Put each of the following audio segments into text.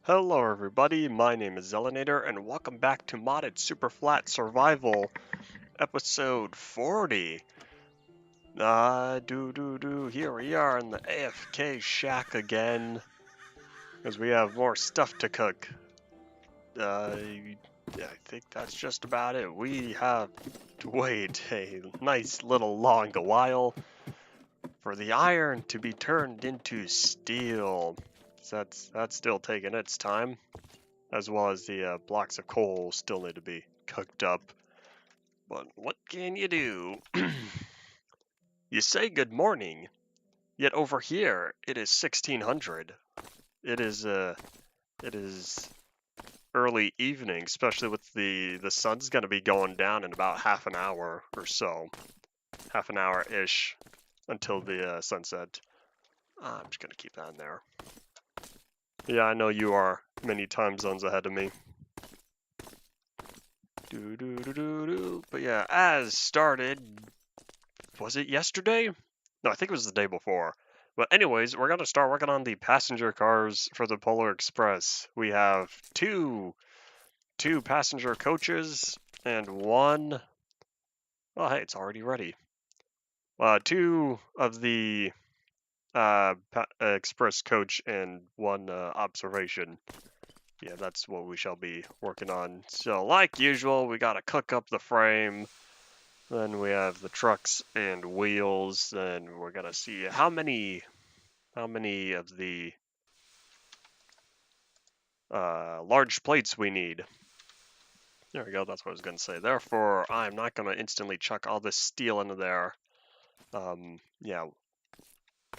Hello everybody, my name is Zelinator and welcome back to Modded Superflat Survival, episode 40. Here we are in the AFK shack again, because we have more stuff to cook. I think that's just about it. We have to wait a nice little long while for the iron to be turned into steel. So that's still taking its time. As well as the blocks of coal still need to be cooked up. But what can you do? You say good morning, yet over here it is 1600. It is early evening, especially with the sun's gonna be going down in about half an hour or so, half an hour ish until the sunset. I'm just gonna keep that in there. Yeah, I know you are many time zones ahead of me. But yeah, as started, was it yesterday? No, I think it was the day before. But anyways, we're gonna start working on the passenger cars for the Polar Express. We have two passenger coaches and one. Oh, hey, it's already ready. Two of the express coach and one observation. Yeah, that's what we shall be working on. So, like usual, we gotta cook up the frame. Then we have the trucks and wheels. Then we're gonna see how many of the large plates we need. There we go, that's what I was gonna say. Therefore, I'm not gonna instantly chuck all this steel into there. Yeah.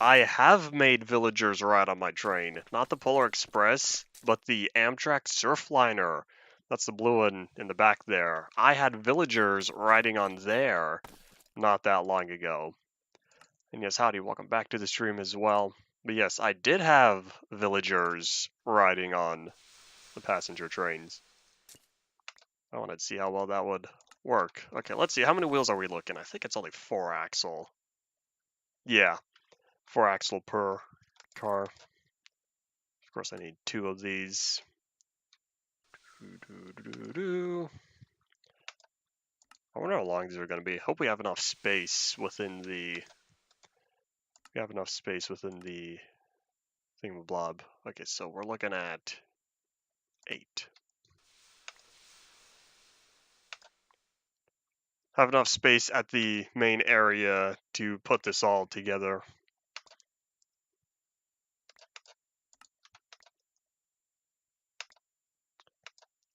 I have made villagers ride on my train. Not the Polar Express, but the Amtrak Surfliner. That's the blue one in the back there. I had villagers riding on there not that long ago. And yes, howdy, welcome back to the stream as well. But yes, I did have villagers riding on the passenger trains. I wanted to see how well that would work. Okay, let's see. How many wheels are we looking? I think it's only 4-axle. Yeah, 4-axle per car. Of course, I need 2 of these. I wonder how long these are going to be. Hope we have enough space within the. We have enough space within the thingamablob. Okay, so we're looking at 8. Have enough space at the main area to put this all together.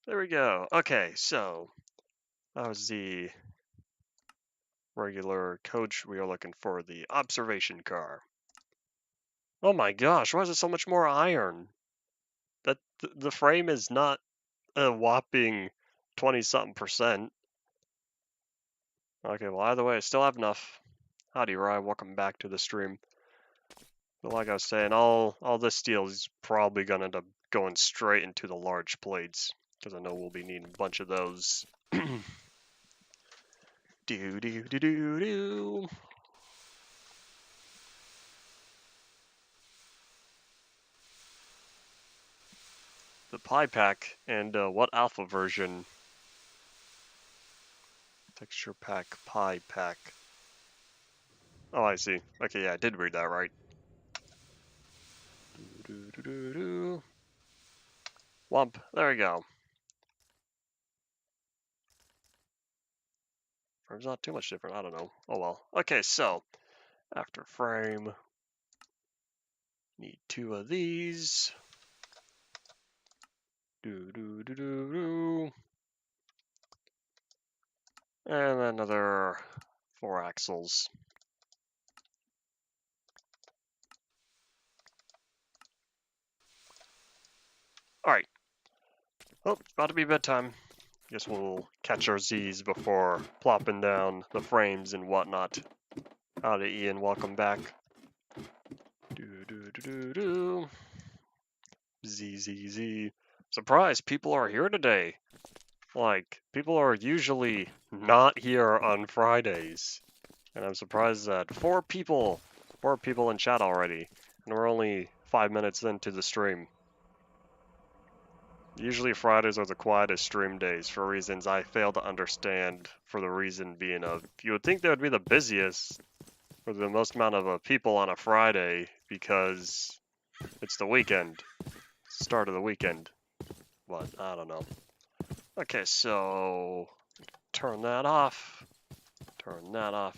There we go. Okay, so that was the regular coach. We are looking for the observation car. Oh my gosh, why is it so much more iron? That the frame is not a whopping 20-something%. Okay, well, either way, I still have enough. Howdy, Rye. Welcome back to the stream. But like I was saying, all this steel is probably going to end up going straight into the large plates, because I know we'll be needing a bunch of those. Do. The pie pack and what alpha version? Texture pack, pie pack. Oh, I see. Okay, yeah, I did read that right. Wump. There we go. Frame's not too much different. I don't know. Oh well. Okay, so after frame, need 2 of these. And another 4 axles. Alright. Oh, about to be bedtime. Guess we'll catch our Z's before plopping down the frames and whatnot. Howdy, Ian. Welcome back. Z. Surprise, people are here today. Like, people are usually not here on Fridays. And I'm surprised that 4 people in chat already. And we're only 5 minutes into the stream. Usually Fridays are the quietest stream days for reasons I fail to understand, for the reason being of, you would think they would be the busiest for the most amount of people on a Friday because it's the weekend, start of the weekend, but I don't know. Okay, so turn that off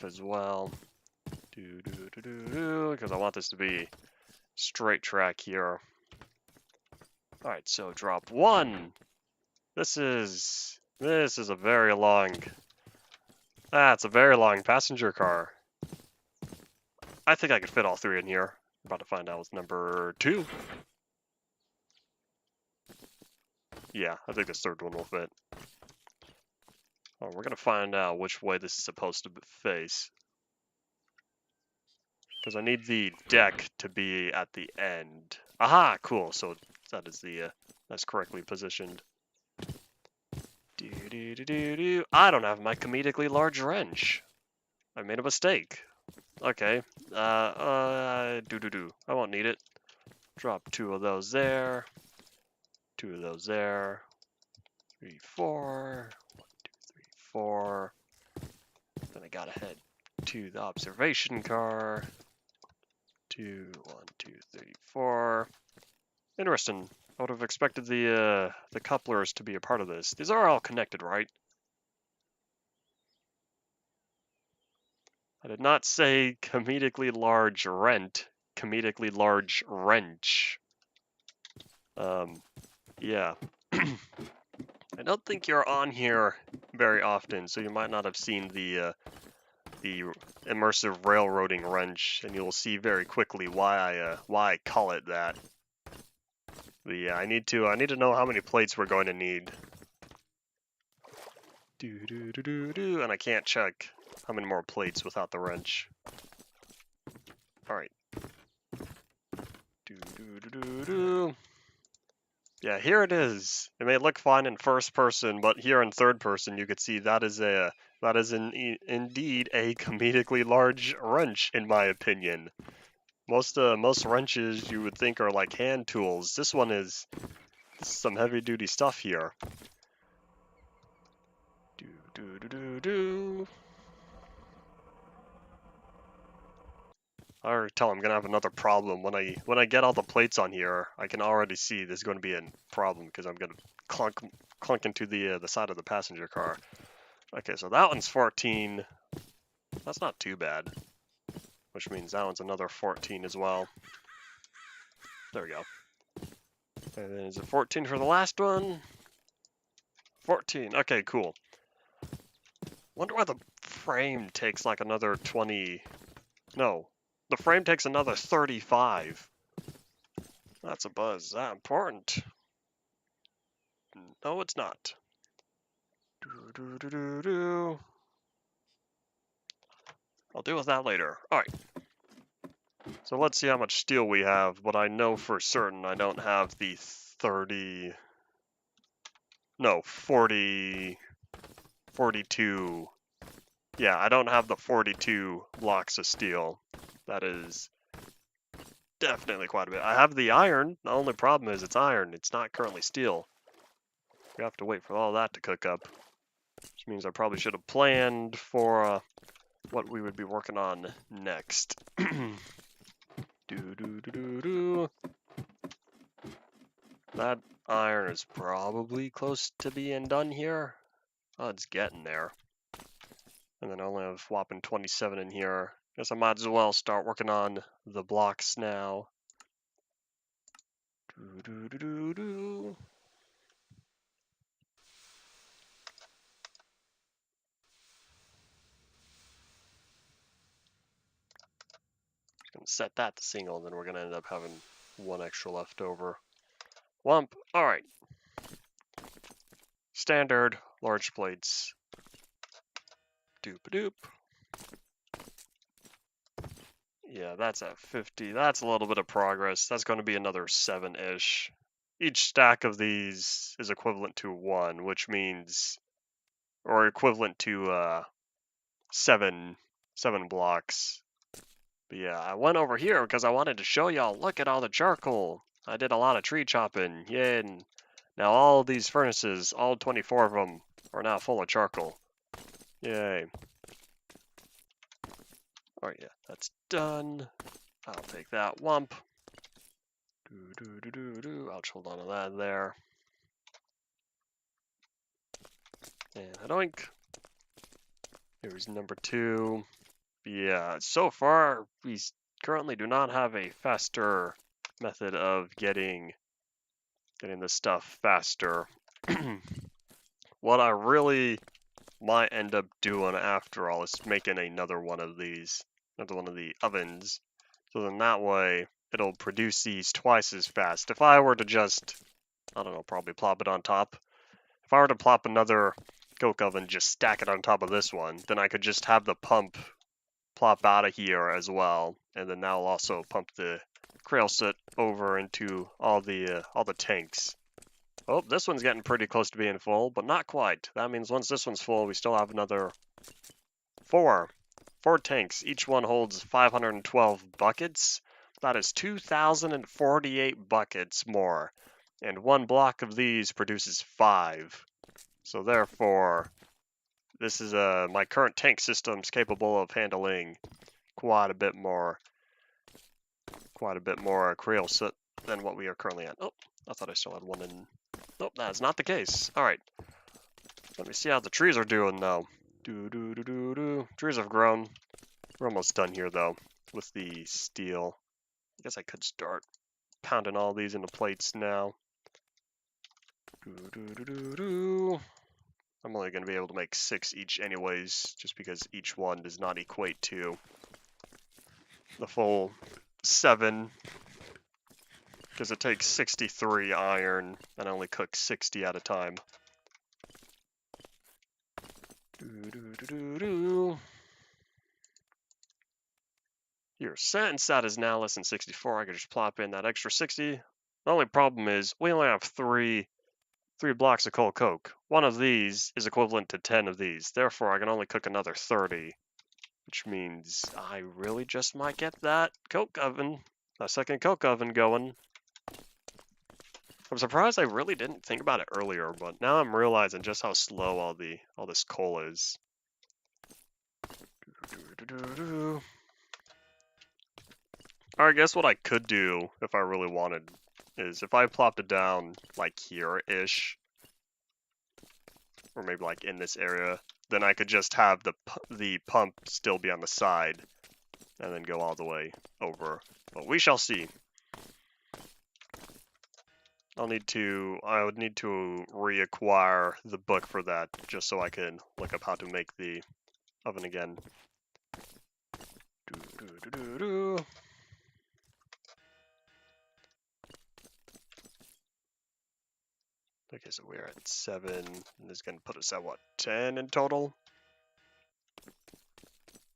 as well, because I want this to be straight track here. Alright, so drop 1. This is a very long, it's a very long passenger car. I think I could fit all 3 in here. I'm about to find out what's number 2. Yeah, I think this 3rd one will fit. Oh, we're gonna find out which way this is supposed to face. Because I need the deck to be at the end. Aha, cool, so that is that's correctly positioned. I don't have my comedically large wrench. I made a mistake. Okay. I won't need it. Drop 2 of those there. 2 of those there. 3, 4. 1, 2, 3, 4. Then I gotta head to the observation car. 2, 1, 2, 3, 4. Interesting. I would have expected the couplers to be a part of this. These are all connected, right? I did not say comedically large rent. Comedically large wrench. Yeah. I don't think you're on here very often, so you might not have seen the immersive railroading wrench, and you'll see very quickly why I call it that. But yeah, I need to know how many plates we're going to need. And I can't check how many more plates without the wrench. All right. Yeah, here it is. It may look fine in first person, but here in third person, you could see that is indeed a comedically large wrench, in my opinion. Most wrenches you would think are like hand tools. This one is some heavy duty stuff here. I already tell I'm gonna have another problem when I get all the plates on here. I can already see there's going to be a problem because I'm gonna clunk into the side of the passenger car. Okay, so that one's 14. That's not too bad. Which means that one's another 14 as well. There we go. And then is it 14 for the last one? 14. Okay, cool. Wonder why the frame takes like another 20. No, the frame takes another 35. That's a buzz. Is that important? No, it's not. I'll deal with that later. Alright. So let's see how much steel we have, but I know for certain I don't have the 30... No, 40... 42... Yeah, I don't have the 42 blocks of steel. That is definitely quite a bit. I have the iron. The only problem is it's iron. It's not currently steel. We have to wait for all that to cook up. Which means I probably should have planned for what we would be working on next. That iron is probably close to being done here. Oh, it's getting there. And then I only have whopping 27 in here. Guess I might as well start working on the blocks now. Gonna set that to single, and then we're gonna end up having 1 extra left over. Wump. Alright. Standard large plates. Doop-a-doop. Yeah, that's at 50. That's a little bit of progress. That's going to be another 7-ish. Each stack of these is equivalent to 1, which means, or equivalent to 7 blocks. But yeah, I went over here because I wanted to show y'all, look at all the charcoal. I did a lot of tree chopping. Yeah, and Now all these furnaces, all 24 of them, are now full of charcoal. Yay. Alright, yeah, that's done. I'll take that wump. I'll just hold on to that there. And doink. Here's number 2. Yeah, so far, we currently do not have a faster method of getting this stuff faster. What I really might end up doing after all is making another one of these, another one of the ovens. So then that way, it'll produce these twice as fast. If I were to just, I don't know, probably plop it on top. If I were to plop another coke oven, just stack it on top of this one, then I could just have the pump plop out of here as well, and then that'll also pump the krail soot over into all the tanks. Oh, this one's getting pretty close to being full, but not quite. That means once this one's full, we still have another 4 tanks. Each one holds 512 buckets. That is 2,048 buckets more, and one block of these produces 5. So therefore, this is my current tank system's capable of handling quite a bit more krail soot than what we are currently at. Oh, I thought I still had one in. Nope, that is not the case. All right, let me see how the trees are doing now. Trees have grown. We're almost done here though with the steel. I guess I could start pounding all these into plates now. I'm only going to be able to make 6 each anyways, just because each one does not equate to the full 7, because it takes 63 iron, and I only cook 60 at a time. Your sat is now less than 64. I could just plop in that extra 60. The only problem is we only have 3 blocks of coal coke. One of these is equivalent to 10 of these. Therefore, I can only cook another 30, which means I really just might get that coke oven, a second coke oven going. I'm surprised I really didn't think about it earlier, but now I'm realizing just how slow all this coal is. Alright, I guess what I could do if I really wanted is if I plopped it down like here-ish, or maybe like in this area, then I could just have the pump still be on the side and then go all the way over. But we shall see. I would need to reacquire the book for that, just so I can look up how to make the oven again. Okay, so we're at 7, and this is going to put us at, what, 10 in total?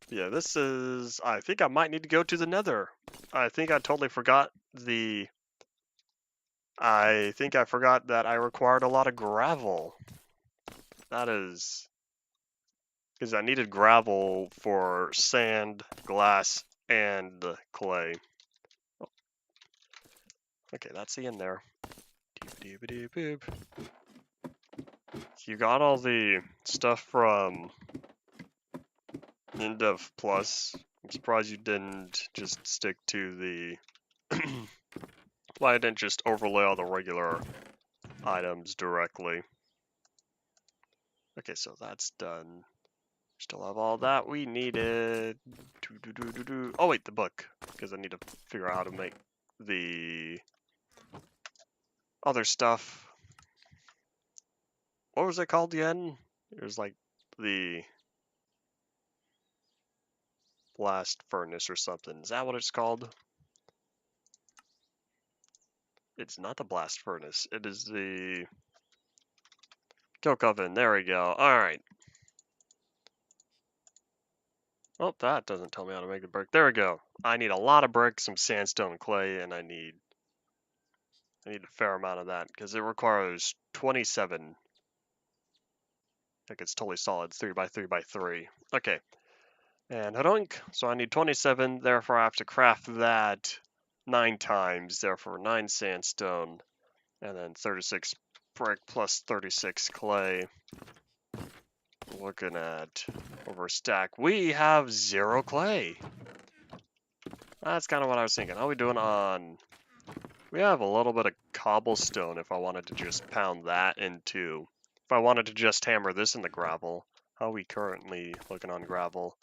Yeah, this is... I think I might need to go to the nether. I think I totally forgot I think I forgot that I required a lot of gravel. That is... because I needed gravel for sand, glass, and clay. Oh. Okay, that's the end there. Boop. You got all the stuff from Indev Plus. I'm surprised you didn't just stick to the... Why I didn't just overlay all the regular items directly. Okay, so that's done. Still have all that we needed. Oh wait, the book, because I need to figure out how to make the other stuff. What was it called again? It was like the blast furnace or something. Is that what it's called? It's not the blast furnace. It is the coke oven. There we go. All right. Oh, that doesn't tell me how to make the brick. There we go. I need a lot of brick, some sandstone and clay, and I need a fair amount of that because it requires 27. I think it's totally solid, 3x3x3. Okay. And hadonk. So I need 27, therefore I have to craft that 9 times, therefore 9 sandstone, and then 36 brick plus 36 clay. Looking at over stack, we have 0 clay. That's kind of what I was thinking. How are we doing on... We have a little bit of cobblestone if I wanted to just pound that into... If I wanted to just hammer this in the gravel. How are we currently looking on gravel?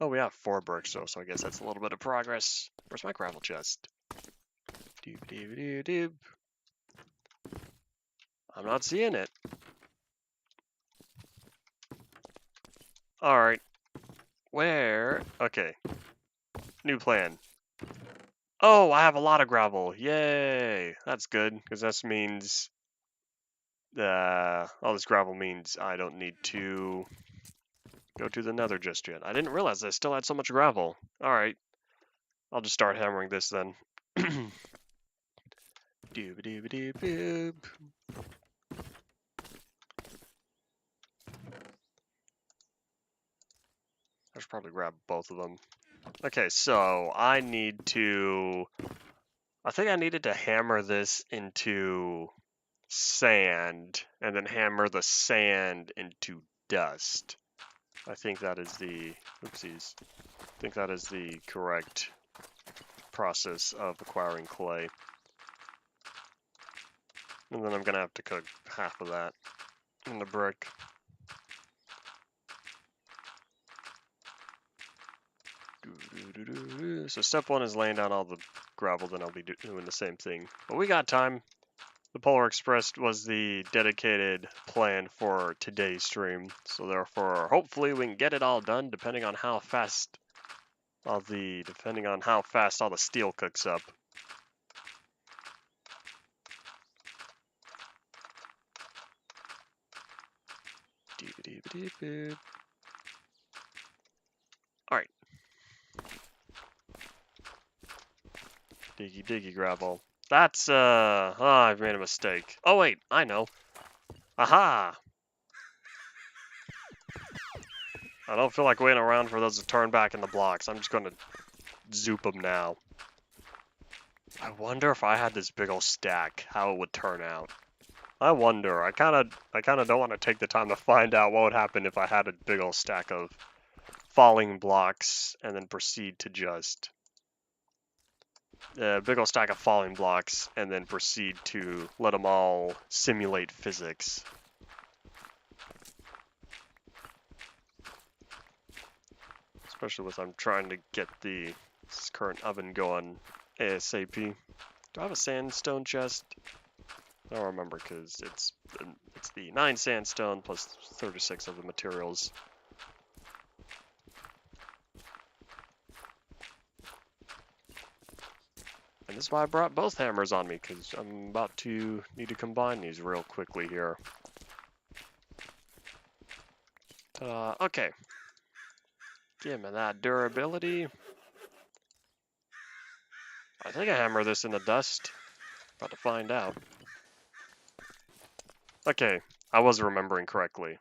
Oh, we have 4 bricks though, so I guess that's a little bit of progress. Where's my gravel chest? Doob doob doob doob. I'm not seeing it. Alright. Where? Okay. New plan. Oh, I have a lot of gravel. Yay! That's good, because this means... all this gravel means I don't need to go to the nether just yet. I didn't realize I still had so much gravel. Alright. I'll just start hammering this then. Doob-a-doob-a-doob-a-doob. I should probably grab both of them. Okay, so I need to... I think I needed to hammer this into sand, and then hammer the sand into dust. I think that is the... Oopsies. I think that is the correct process of acquiring clay. And then I'm going to have to cook half of that in the brick. So step 1 is laying down all the gravel, then I'll be doing the same thing. But we got time. The Polar Express was the dedicated plan for today's stream. So therefore, hopefully we can get it all done depending on how fast all the steel cooks up. Alright. Diggy diggy gravel. That's, I've made a mistake. Oh wait, I know. Aha! I don't feel like waiting around for those to turn back in the blocks. I'm just gonna zoop them now. I wonder if I had this big old stack, how it would turn out. I wonder. I kind of don't want to take the time to find out what would happen if I had a big old stack of falling blocks and then proceed to just big old stack of falling blocks and then proceed to let them all simulate physics. Especially with I'm trying to get this current oven going ASAP. Do I have a sandstone chest? I don't remember because it's the 9 sandstone plus 36 of the materials. And this is why I brought both hammers on me, because I'm about to need to combine these real quickly here. Okay. Give me that durability. I think I hammer this in the dust. About to find out. Okay, I was remembering correctly.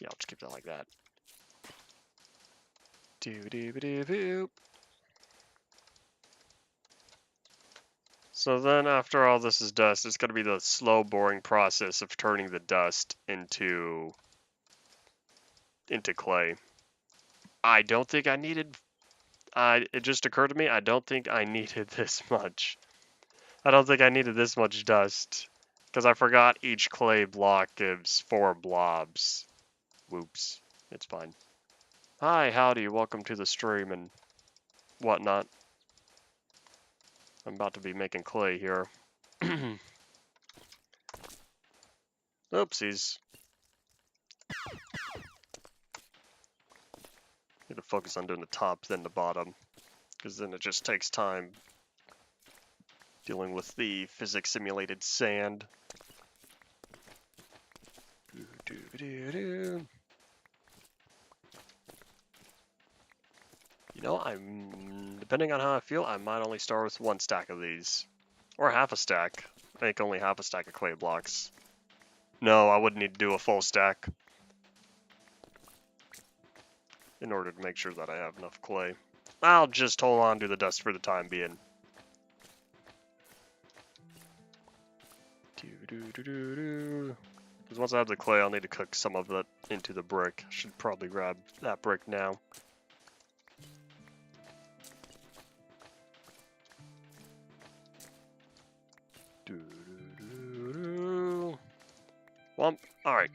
Yeah, I'll just keep that like that. Doo-doo-doo-doo. So then after all this is dust, it's going to be the slow, boring process of turning the dust into clay. I don't think I needed... it just occurred to me, I don't think I needed this much. I don't think I needed this much dust. Because I forgot each clay block gives 4 blobs. Whoops. It's fine. Hi, howdy, welcome to the stream and whatnot. I'm about to be making clay here. Oopsies. Need to focus on doing the top, then the bottom. Because then it just takes time dealing with the physics simulated sand. You know, depending on how I feel, I might only start with 1 stack of these. Or half a stack. Make only half a stack of clay blocks. No, I would need to do a full stack in order to make sure that I have enough clay. I'll just hold on to the dust for the time being. Because once I have the clay, I'll need to cook some of that into the brick. Should probably grab that brick now. Well, alright.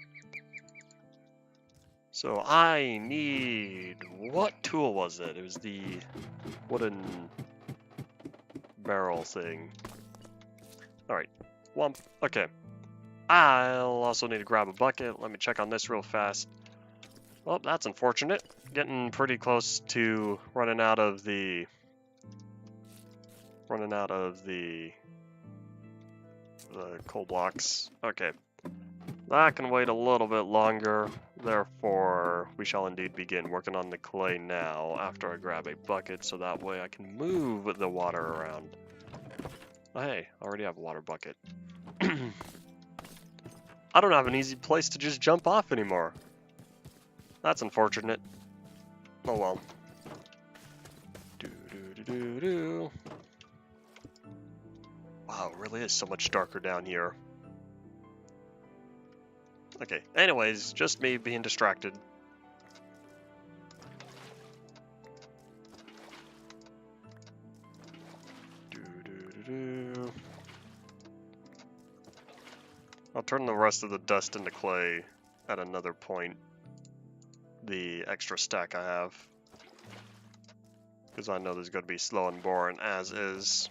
So I need... What tool was it? It was the wooden barrel thing. Alright. Wump. Okay. I'll also need to grab a bucket. Let me check on this real fast. Well, that's unfortunate. Getting pretty close to running out of the coal blocks. Okay. That can wait a little bit longer. Therefore, we shall indeed begin working on the clay now after I grab a bucket, so that way I can move the water around. Oh, hey, I already have a water bucket. I don't have an easy place to just jump off anymore. That's unfortunate. Oh well. Wow, it really is so much darker down here. Okay, anyways, just me being distracted. I'll turn the rest of the dust into clay at another point. The extra stack I have. Because I know there's going to be slow and boring as is.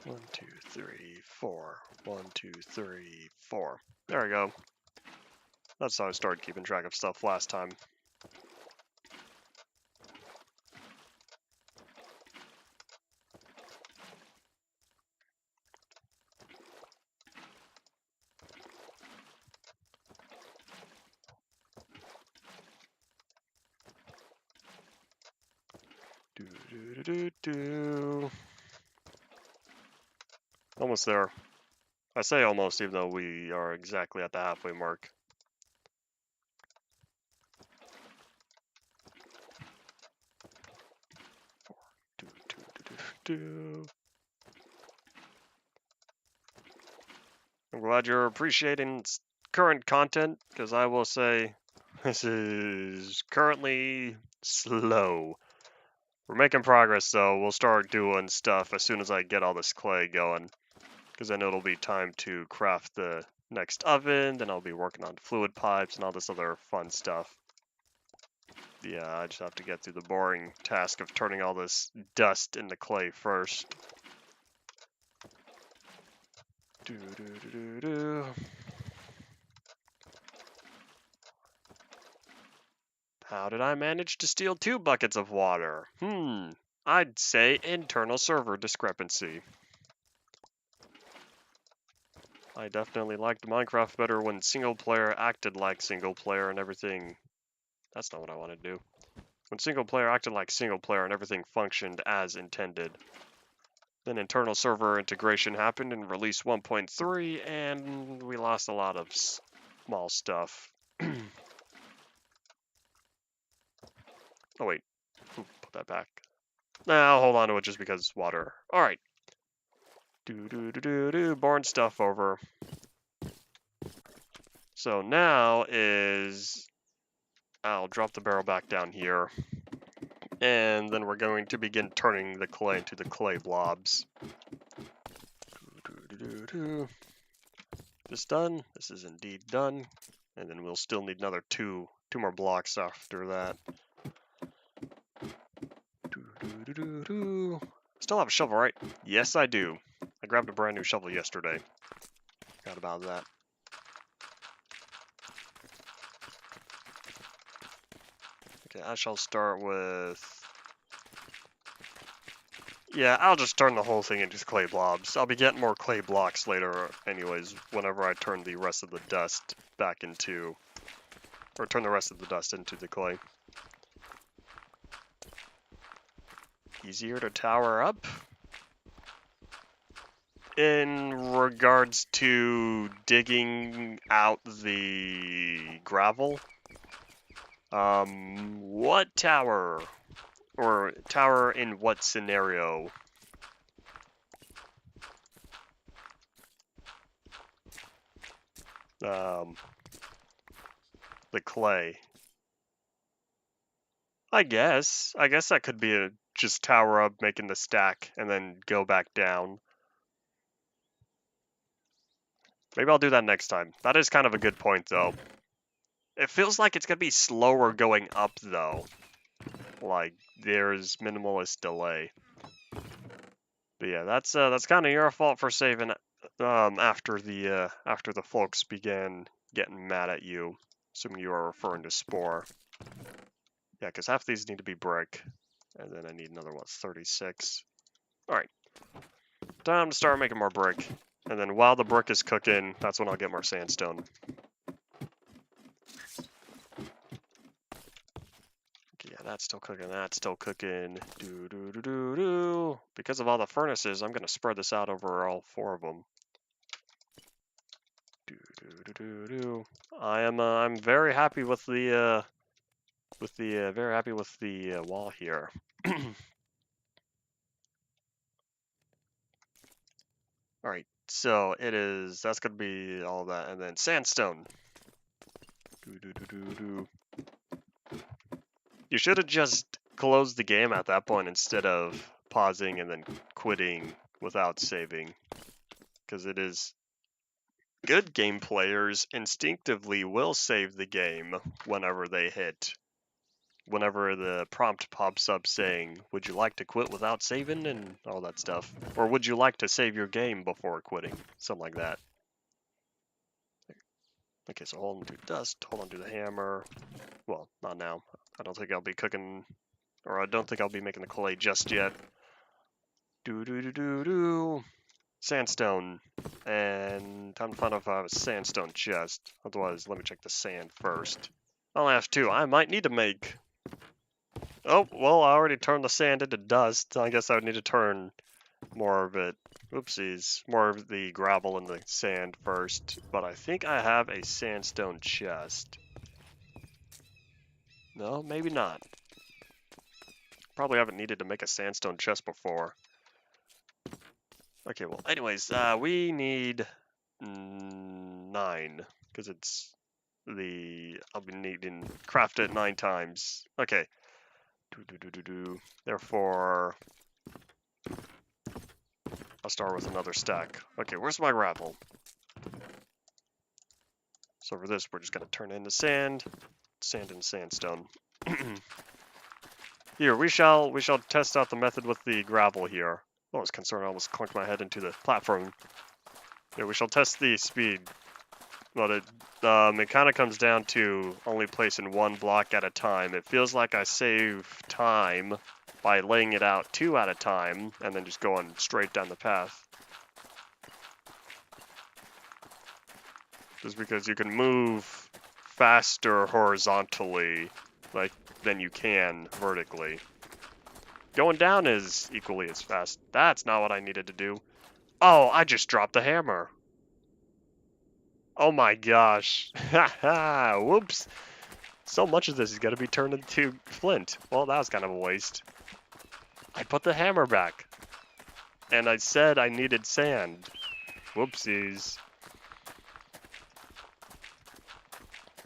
One, two, three, four. 1, 2, 3, 4. There we go. That's how I started keeping track of stuff last time. Almost there. I say almost, even though we are exactly at the halfway mark. I'm glad you're appreciating current content, because I will say this is currently slow. We're making progress, though. We'll start doing stuff as soon as I get all this clay going, because then it'll be time to craft the next oven, then I'll be working on fluid pipes and all this other fun stuff. Yeah, I just have to get through the boring task of turning all this dust into clay first. How did I manage to steal 2 buckets of water? I'd say internal server discrepancy. I definitely liked Minecraft better when single player acted like single player and everything. That's not what I want to do. When single player acted like single player and everything functioned as intended. Then internal server integration happened in release 1.3 and we lost a lot of small stuff. Oh wait, put that back. Nah, I'll hold on to it just because it's water. Alright. Born stuff over. So now is... I'll drop the barrel back down here. And then we're going to begin turning the clay into the clay blobs. This done. This is indeed done. And then we'll still need another two more blocks after that. Still have a shovel, right? Yes, I do. I grabbed a brand new shovel yesterday. Forgot about that. Okay, I shall start with... Yeah, I'll just turn the whole thing into clay blobs. I'll be getting more clay blocks later anyways, whenever I turn the rest of the dust back into... Or turn the rest of the dust into the clay. Easier to tower up. in regards to digging out the gravel, what tower? Or tower in what scenario? The clay. I guess that could be a just tower up, making the stack, and then go back down. Maybe I'll do that next time. That is kind of a good point, though. It feels like it's gonna be slower going up, though. Like there's minimalist delay. But yeah, that's kind of your fault for saving after the folks began getting mad at you, assuming you are referring to Spore. Yeah, because half these need to be brick, and then I need another 36. All right, time to start making more brick, and then while the brick is cooking, that's when I'll get more sandstone. Okay, yeah, that's still cooking. That's still cooking. Do. Because of all the furnaces, I'm gonna spread this out over all 4 of them. Do. I'm very happy with the wall here. All right, so that's gonna be all that, and then sandstone. Do. You should have just closed the game at that point instead of pausing and then quitting without saving, because it is good game players instinctively will save the game whenever the prompt pops up saying, would you like to quit without saving, and all that stuff. Or would you like to save your game before quitting? Something like that. Okay, so hold on to dust, hold on to the hammer. Well, not now. I don't think I'll be cooking, or I don't think I'll be making the clay just yet. Do. Sandstone. And time to find out if I have a sandstone chest. Otherwise, let me check the sand first. I only have 2. I might need to make... Oh, well, I already turned the sand into dust. I guess I would need to turn more of it. Oopsies. More of the gravel and the sand first. But I think I have a sandstone chest. No, maybe not. Probably haven't needed to make a sandstone chest before. Okay, well, anyways, we need 9. Because it's I'll be needing craft it 9 times. Okay. Therefore, I'll start with another stack. Okay, where's my gravel? So for this, we're just gonna turn it into sand and sandstone. Here, we shall test out the method with the gravel here. Oh, I was concerned I almost clunked my head into the platform. Here, we shall test the speed. But it kind of comes down to only placing 1 block at a time. It feels like I save time by laying it out 2 at a time and then just going straight down the path. Just because you can move faster horizontally than you can vertically. Going down is equally as fast. That's not what I needed to do. Oh, I just dropped the hammer. Oh my gosh. Haha, whoops. So much of this is going to be turned into flint. Well, that was kind of a waste. I put the hammer back. And I said I needed sand. Whoopsies.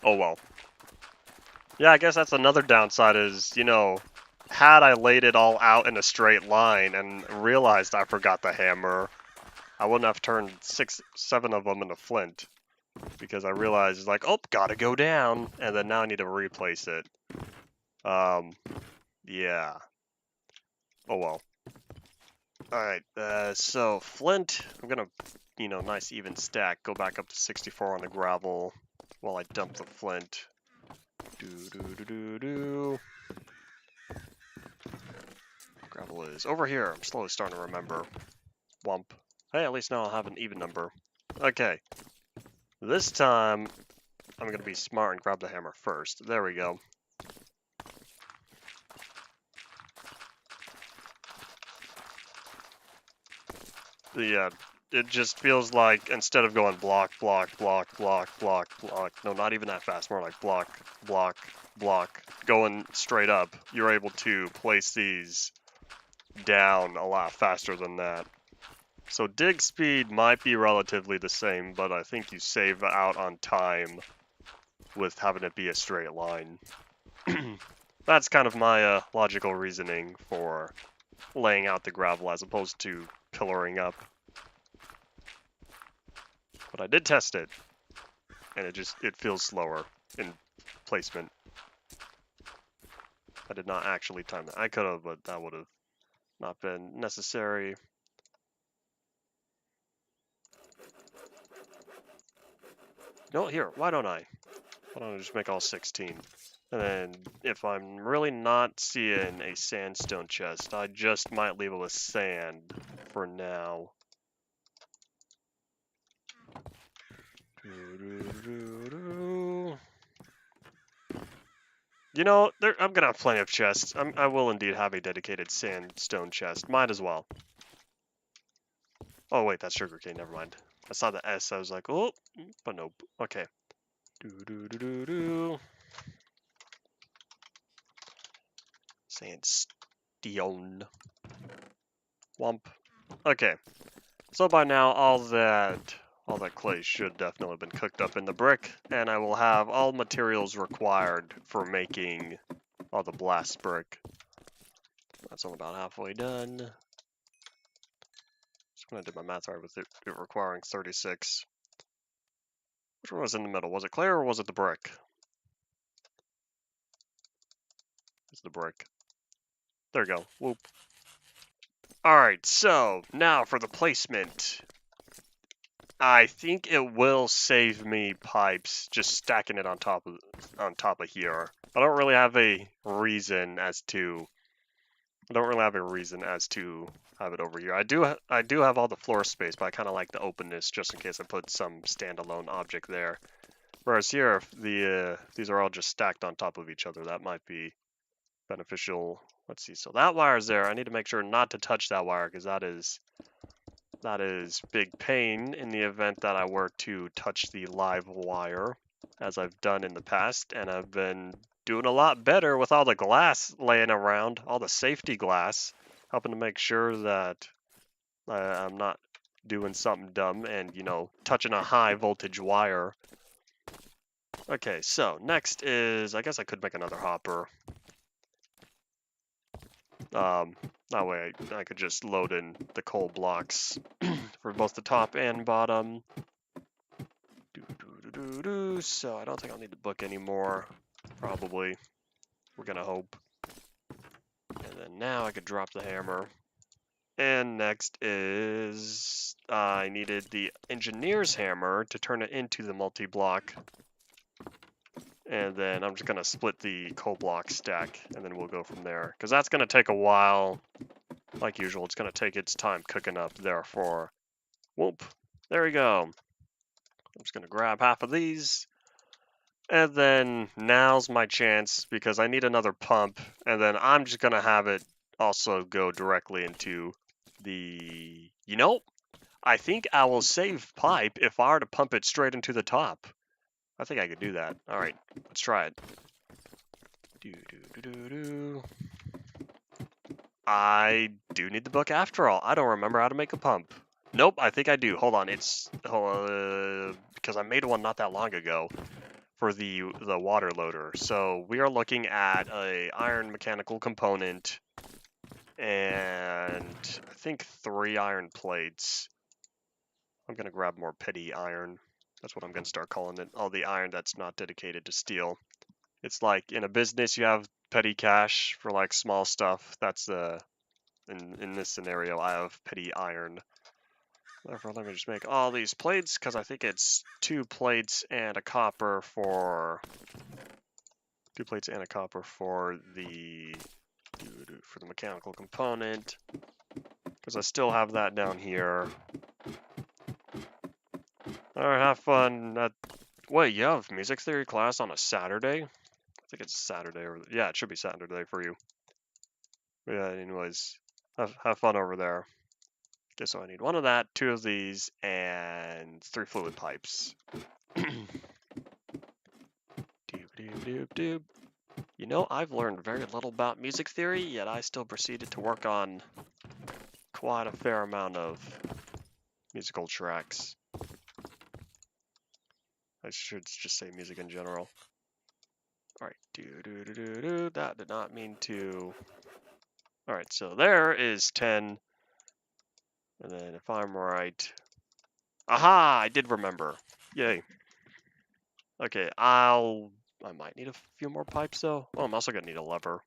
Oh well. Yeah, I guess that's another downside is, had I laid it all out in a straight line and realized I forgot the hammer, I wouldn't have turned 6, 7 of them into flint. Because I realized, oh, gotta go down, and then now I need to replace it. Yeah. Oh well. Alright, so flint, I'm gonna, nice even stack, go back up to 64 on the gravel while I dump the flint. Gravel is over here. I'm slowly starting to remember. Wump. Hey, at least now I'll have an even number. Okay. This time, I'm going to be smart and grab the hammer first. There we go. it just feels like instead of going block, block, block, block, block, block, no, not even that fast, more like block, block, block, going straight up, you're able to place these down a lot faster than that. So dig speed might be relatively the same, but I think you save out on time with having it be a straight line. That's kind of my logical reasoning for laying out the gravel as opposed to pillaring up. But I did test it, and it feels slower in placement. I did not actually time that. I could have, but that would have not been necessary. No, here, why don't I just make all 16? And then if I'm really not seeing a sandstone chest, I just might leave it with sand for now. You know, I'm gonna have plenty of chests. I will indeed have a dedicated sandstone chest. Might as well. Oh wait, that's sugarcane. Never mind. I saw the S. I was like, oh, but nope. Okay. Sandstone. Womp. Okay. So by now, all that clay should definitely have been cooked up in the brick, and I will have all materials required for making all the blast brick. That's only about halfway done. Just when I did my math right with it requiring 36. Which one was in the middle? Was it clay or was it the brick? It's the brick. There we go. Whoop. Alright, so now for the placement. I think it will save me pipes just stacking it on top of here. I don't really have a reason as to have it over here. I do have all the floor space, but I kind of like the openness just in case I put some standalone object there. Whereas here, if these are all just stacked on top of each other, that might be beneficial. Let's see. So that wire's there. I need to make sure not to touch that wire because that is big pain in the event that I were to touch the live wire, as I've done in the past, and I've been doing a lot better with all the glass laying around, all the safety glass, helping to make sure that I'm not doing something dumb and, you know, touching a high voltage wire. Okay, so next is, I guess I could make another hopper. That way I could just load in the coal blocks for both the top and bottom. So I don't think I'll need the book anymore. Probably. We're gonna hope. And then now I could drop the hammer. And next is I needed the engineer's hammer to turn it into the multi-block. And then I'm just gonna split the coal block stack, and then we'll go from there. Because that's gonna take a while. Like usual, it's gonna take its time cooking up. Therefore, whoop. There we go. I'm just gonna grab half of these. And then now's my chance because I need another pump, and then I'm just gonna have it also go directly into the, you know, I think I will save pipe if I were to pump it straight into the top. I think I could do that. All right, let's try it. I do need the book after all. I don't remember how to make a pump. Nope, I think I do. Hold on, it's because I made one not that long ago for the water loader. So we are looking at a iron mechanical component and I think 3 iron plates. I'm gonna grab more petty iron. That's what I'm gonna start calling it. All the iron that's not dedicated to steel. It's like in a business you have petty cash for like small stuff. That's in this scenario I have petty iron. Therefore, let me just make all these plates because I think it's 2 plates and a copper for the mechanical component. Because I still have that down here. Alright, have fun. Wait, you have music theory class on a Saturday? I think it's Saturday. Yeah, it should be Saturday for you. Yeah, anyways, have fun over there. Okay, so I need one of that, 2 of these, and 3 fluid pipes. Doop, doop, doop, doop. You know, I've learned very little about music theory, yet I still proceeded to work on quite a fair amount of musical tracks. I should just say music in general. Alright, do. That did not mean to. Alright, so there is 10. And then if I'm right. Aha! I did remember. Yay. Okay, I might need a few more pipes though. Oh, I'm also gonna need a lever.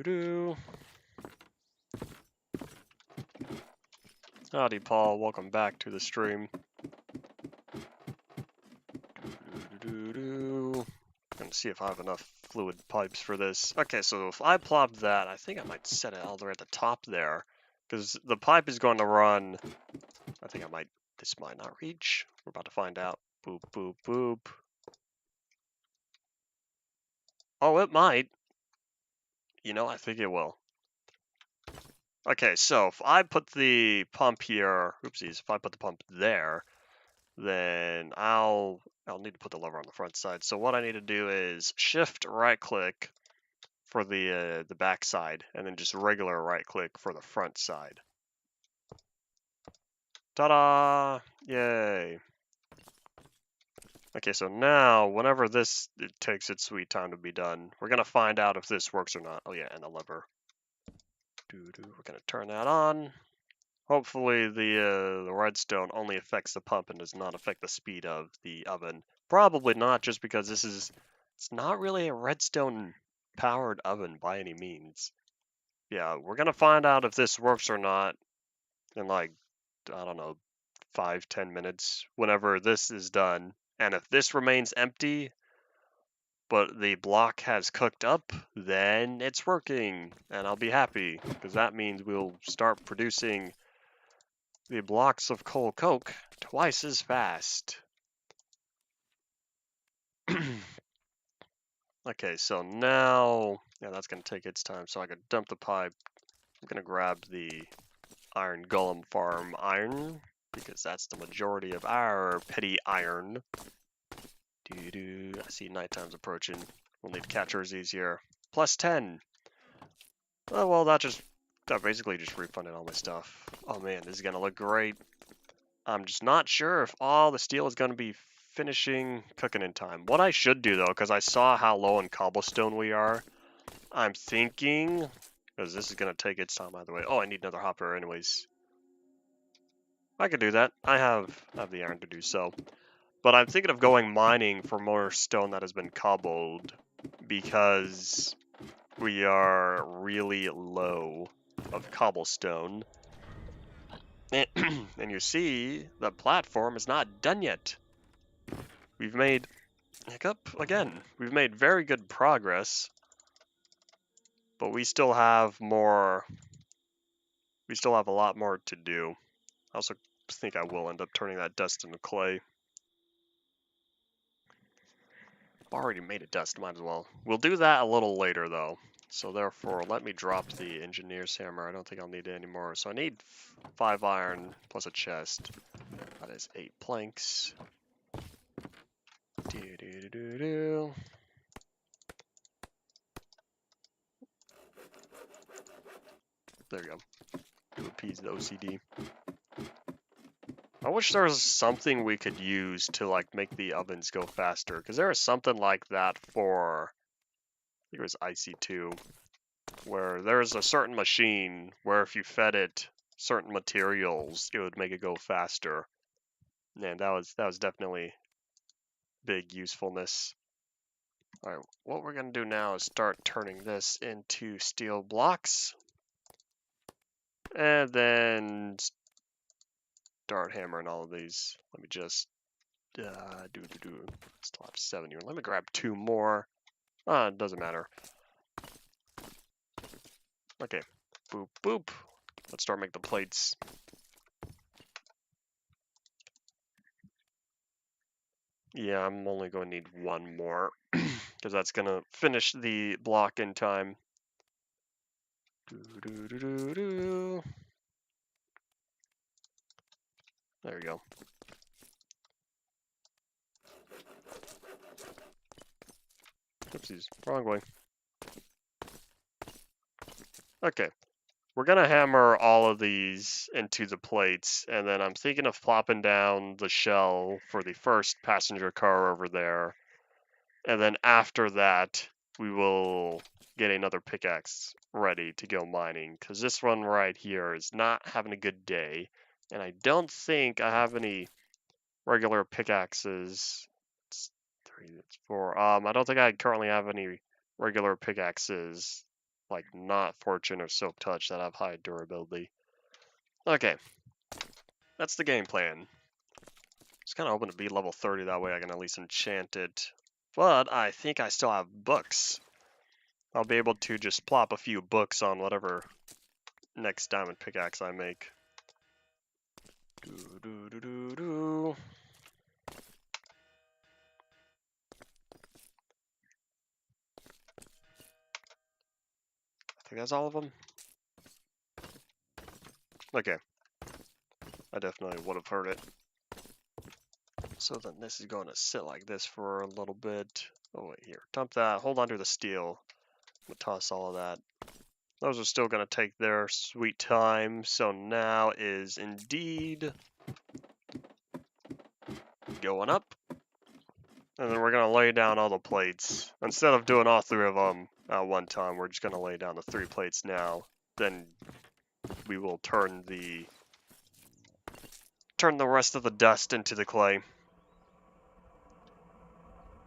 Do. Howdy, Paul. Welcome back to the stream. Gonna see if I have enough fluid pipes for this. Okay, so if I plop that, I think I might set it all the way at the top there, because the pipe is going to run. I think this might not reach. We're about to find out. Boop, boop, boop. Oh, it might. You know, I think it will. Okay, so if I put the pump here, oopsies, if I put the pump there, then I'll need to put the lever on the front side. So what I need to do is shift right click for the back side, and then just regular right click for the front side. Ta-da! Yay! Okay, so now whenever it takes its sweet time to be done, we're gonna find out if this works or not. Oh yeah, and the lever. We're gonna turn that on. Hopefully the redstone only affects the pump and does not affect the speed of the oven. Probably not, just because it's not really a redstone powered oven by any means. Yeah, we're gonna find out if this works or not in like, I don't know, 5-10 minutes, whenever this is done. And if this remains empty, but the block has cooked up, then it's working, and I'll be happy, because that means we'll start producing the blocks of coal coke twice as fast. Okay, so now, yeah, that's going to take its time, so I can dump the pipe. I'm going to grab the iron golem farm iron, because that's the majority of our petty iron. I see nighttime's approaching. We'll need catchers easier. Plus 10. Oh, well, that basically just refunded all my stuff. Oh man, this is going to look great. I'm just not sure if all the steel is going to be finishing cooking in time. What I should do, though, because I saw how low in cobblestone we are, I'm thinking, because this is going to take its time either way. Oh, I need another hopper anyways. I could do that. I have the iron to do so. But I'm thinking of going mining for more stone that has been cobbled, because we are really low of cobblestone. And you see, the platform is not done yet. We've made, hiccup again, we've made very good progress, but we still have more, we still have a lot more to do. I also think I will end up turning that dust into clay. Already made it dust, might as well. We'll do that a little later though. So therefore, let me drop the engineer's hammer. I don't think I'll need it anymore. So I need 5 iron plus a chest. That is 8 planks. There you go. To appease the OCD. I wish there was something we could use to like make the ovens go faster, because there is something like that for, I think it was IC2, where there's a certain machine where if you fed it certain materials, it would make it go faster. And that was definitely big usefulness. All right, what we're gonna do now is start turning this into steel blocks, and then start hammering all of these. Let me just still have 7 here. Let me grab 2 more. It doesn't matter. Okay, boop boop. Let's start making the plates. Yeah, I'm only going to need 1 more because that's going to finish the block in time. we go. Oopsies, wrong way. Okay, we're gonna hammer all of these into the plates, and then I'm thinking of plopping down the shell for the first passenger car over there. And then after that, we will get another pickaxe ready to go mining, because this one right here is not having a good day. And I don't think I have any regular pickaxes. It's 3, it's 4. I don't think I currently have any regular pickaxes, like not Fortune or Silk Touch, that have high durability. Okay, that's the game plan. Just kind of hoping to be level 30, that way I can at least enchant it. But I think I still have books. I'll be able to just plop a few books on whatever next diamond pickaxe I make. I think that's all of them. Okay. I definitely would have heard it. So then this is going to sit like this for a little bit. Oh wait, here. Dump that. Hold on to the steel. I'm going to toss all of that. Those are still going to take their sweet time. So now is indeed going up. And then we're going to lay down all the plates. Instead of doing all 3 of them at one time, we're just going to lay down the 3 plates now. Then we will turn the rest of the dust into the clay.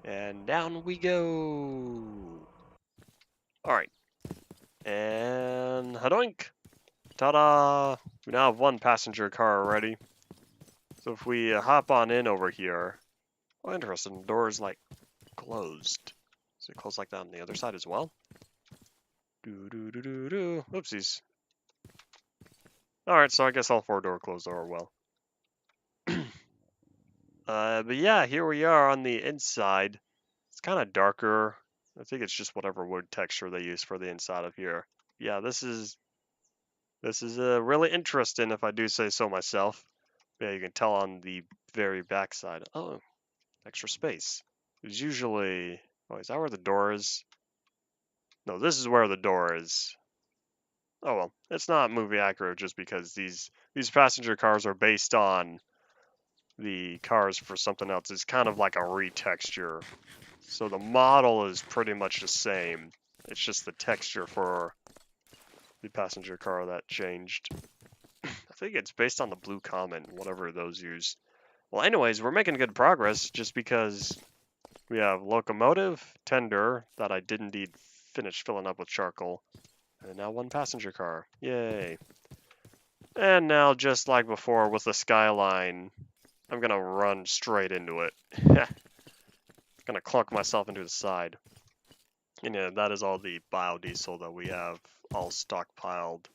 And down we go. Alright. And hadoink! Ta-da! We now have 1 passenger car already. So if we hop on in over here. Oh, interesting. The door is like closed. Is it closed like that on the other side as well? Do. Oopsies. Alright, so I guess all 4 door closed are well. But yeah, here we are on the inside. It's kind of darker. I think it's just whatever wood texture they use for the inside of here. Yeah, this is really interesting if I do say so myself. Yeah, you can tell on the very back side. Oh, extra space. There's usually... Oh, is that where the door is? No, this is where the door is. Oh well, it's not movie accurate just because these passenger cars are based on the cars for something else. It's kind of like a retexture. So the model is pretty much the same. It's just the texture for the passenger car that changed. I think it's based on the Blue Comet, whatever those use. Well, anyways, we're making good progress just because we have locomotive, tender, that I did indeed finish filling up with charcoal, and now 1 passenger car. Yay. And now, just like before with the skyline, I'm gonna run straight into it. Gonna clunk myself into the side. And yeah, that is all the biodiesel that we have all stockpiled.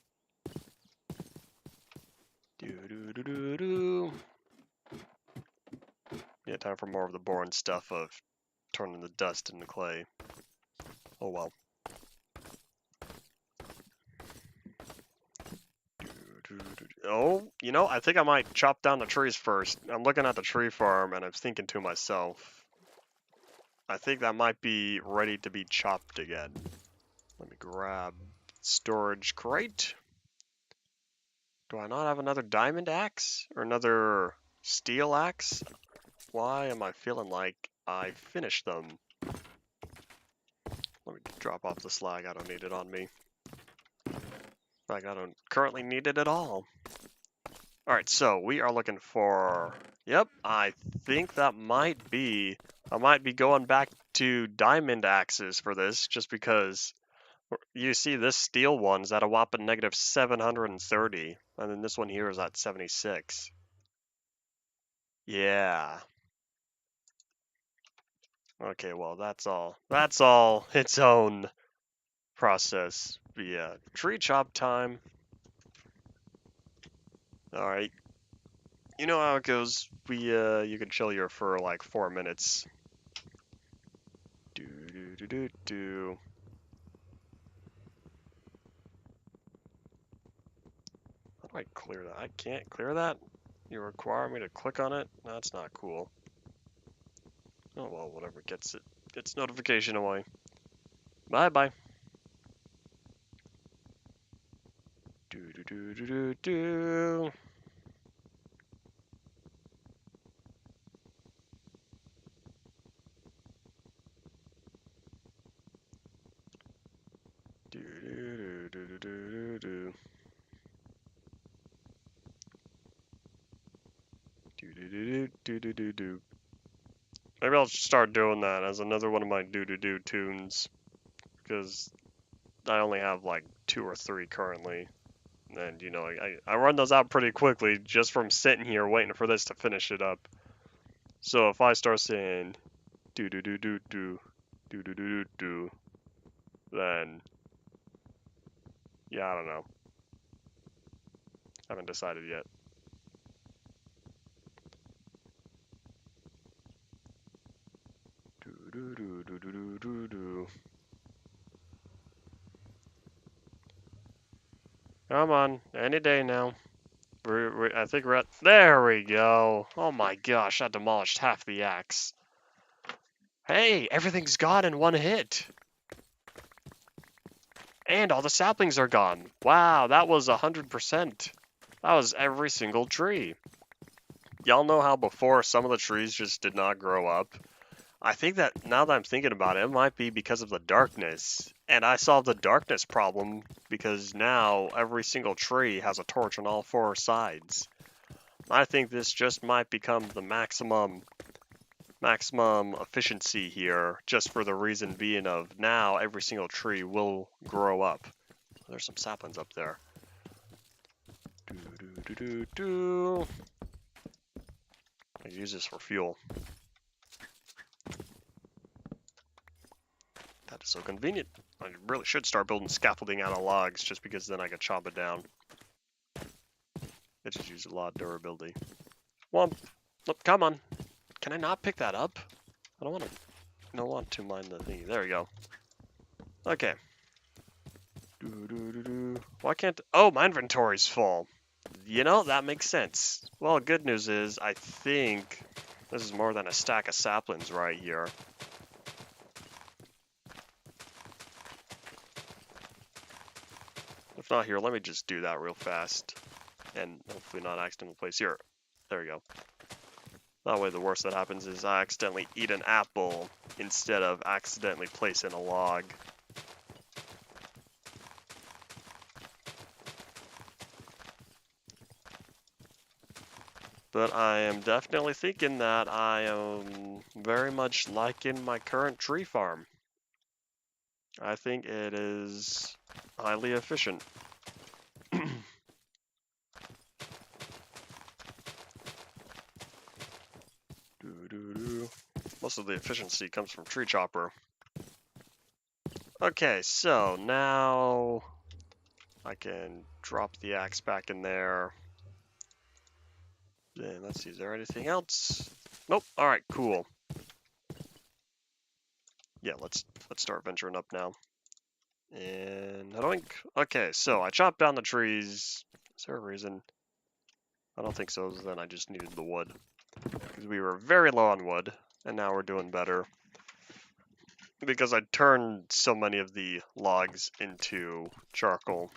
Yeah, time for more of the boring stuff of turning the dust into clay. Oh well. Oh, you know, I think I might chop down the trees first. I'm looking at the tree farm and I'm thinking to myself, I think that might be ready to be chopped again. Let me grab storage crate. Do I not have another diamond axe? Or another steel axe? Why am I feeling like I finished them? Let me drop off the slag. I don't need it on me. Like, I don't currently need it at all. Alright, so we are looking for... Yep, I think that might be... I might be going back to diamond axes for this, just because you see this steel one's at a whopping negative 730, and then this one here is at 76. Yeah. Okay, well, that's all its own process. But yeah, tree chop time. Alright. You know how it goes. You can chill here for like 4 minutes. Do. How do I clear that? I can't clear that? You require me to click on it? That's not cool. Oh well, whatever gets it. Gets notification away. Bye bye. Do do do do do do. Do do do do do do. Do do do do do do do. Maybe I'll start doing that as another one of my do do do tunes, because I only have like 2 or 3 currently, and you know I run those out pretty quickly just from sitting here waiting for this to finish it up. So if I start saying do do do do do do do do do do, then yeah, I don't know. Haven't decided yet. Do do do do do do do do. Come on, any day now. I think we're at. There we go. Oh my gosh, I demolished half the axe. Hey, everything's gone in one hit. And all the saplings are gone. Wow, that was 100%. That was every single tree. Y'all know how before some of the trees just did not grow up? I think that now that I'm thinking about it, it might be because of the darkness. And I solved the darkness problem because now every single tree has a torch on all 4 sides. I think this just might become the maximum efficiency here, just for the reason being of now every single tree will grow up. There's some saplings up there. Do do do do do. I use this for fuel. That is so convenient. I really should start building scaffolding out of logs, just because then I can chop it down. It just uses a lot of durability. Womp. Look, come on. Can I not pick that up? I don't want to mine the thingy. There we go. Okay. Why can't... Oh, my inventory's full. You know, that makes sense. Well, good news is, I think this is more than a stack of saplings right here. If not here, let me just do that real fast. And hopefully not accidentally place here. There we go. That way the worst that happens is I accidentally eat an apple instead of accidentally placing a log. But I am definitely thinking that I am very much liking my current tree farm. I think it is highly efficient. Most of the efficiency comes from tree chopper. Okay, so now I can drop the axe back in there. Then let's see, is there anything else? Nope. All right, cool. Yeah, let's start venturing up now. And oink. Okay, so I chopped down the trees. Is there a reason? I don't think so. Then I just needed the wood because we were very low on wood, and now we're doing better because I turned so many of the logs into charcoal,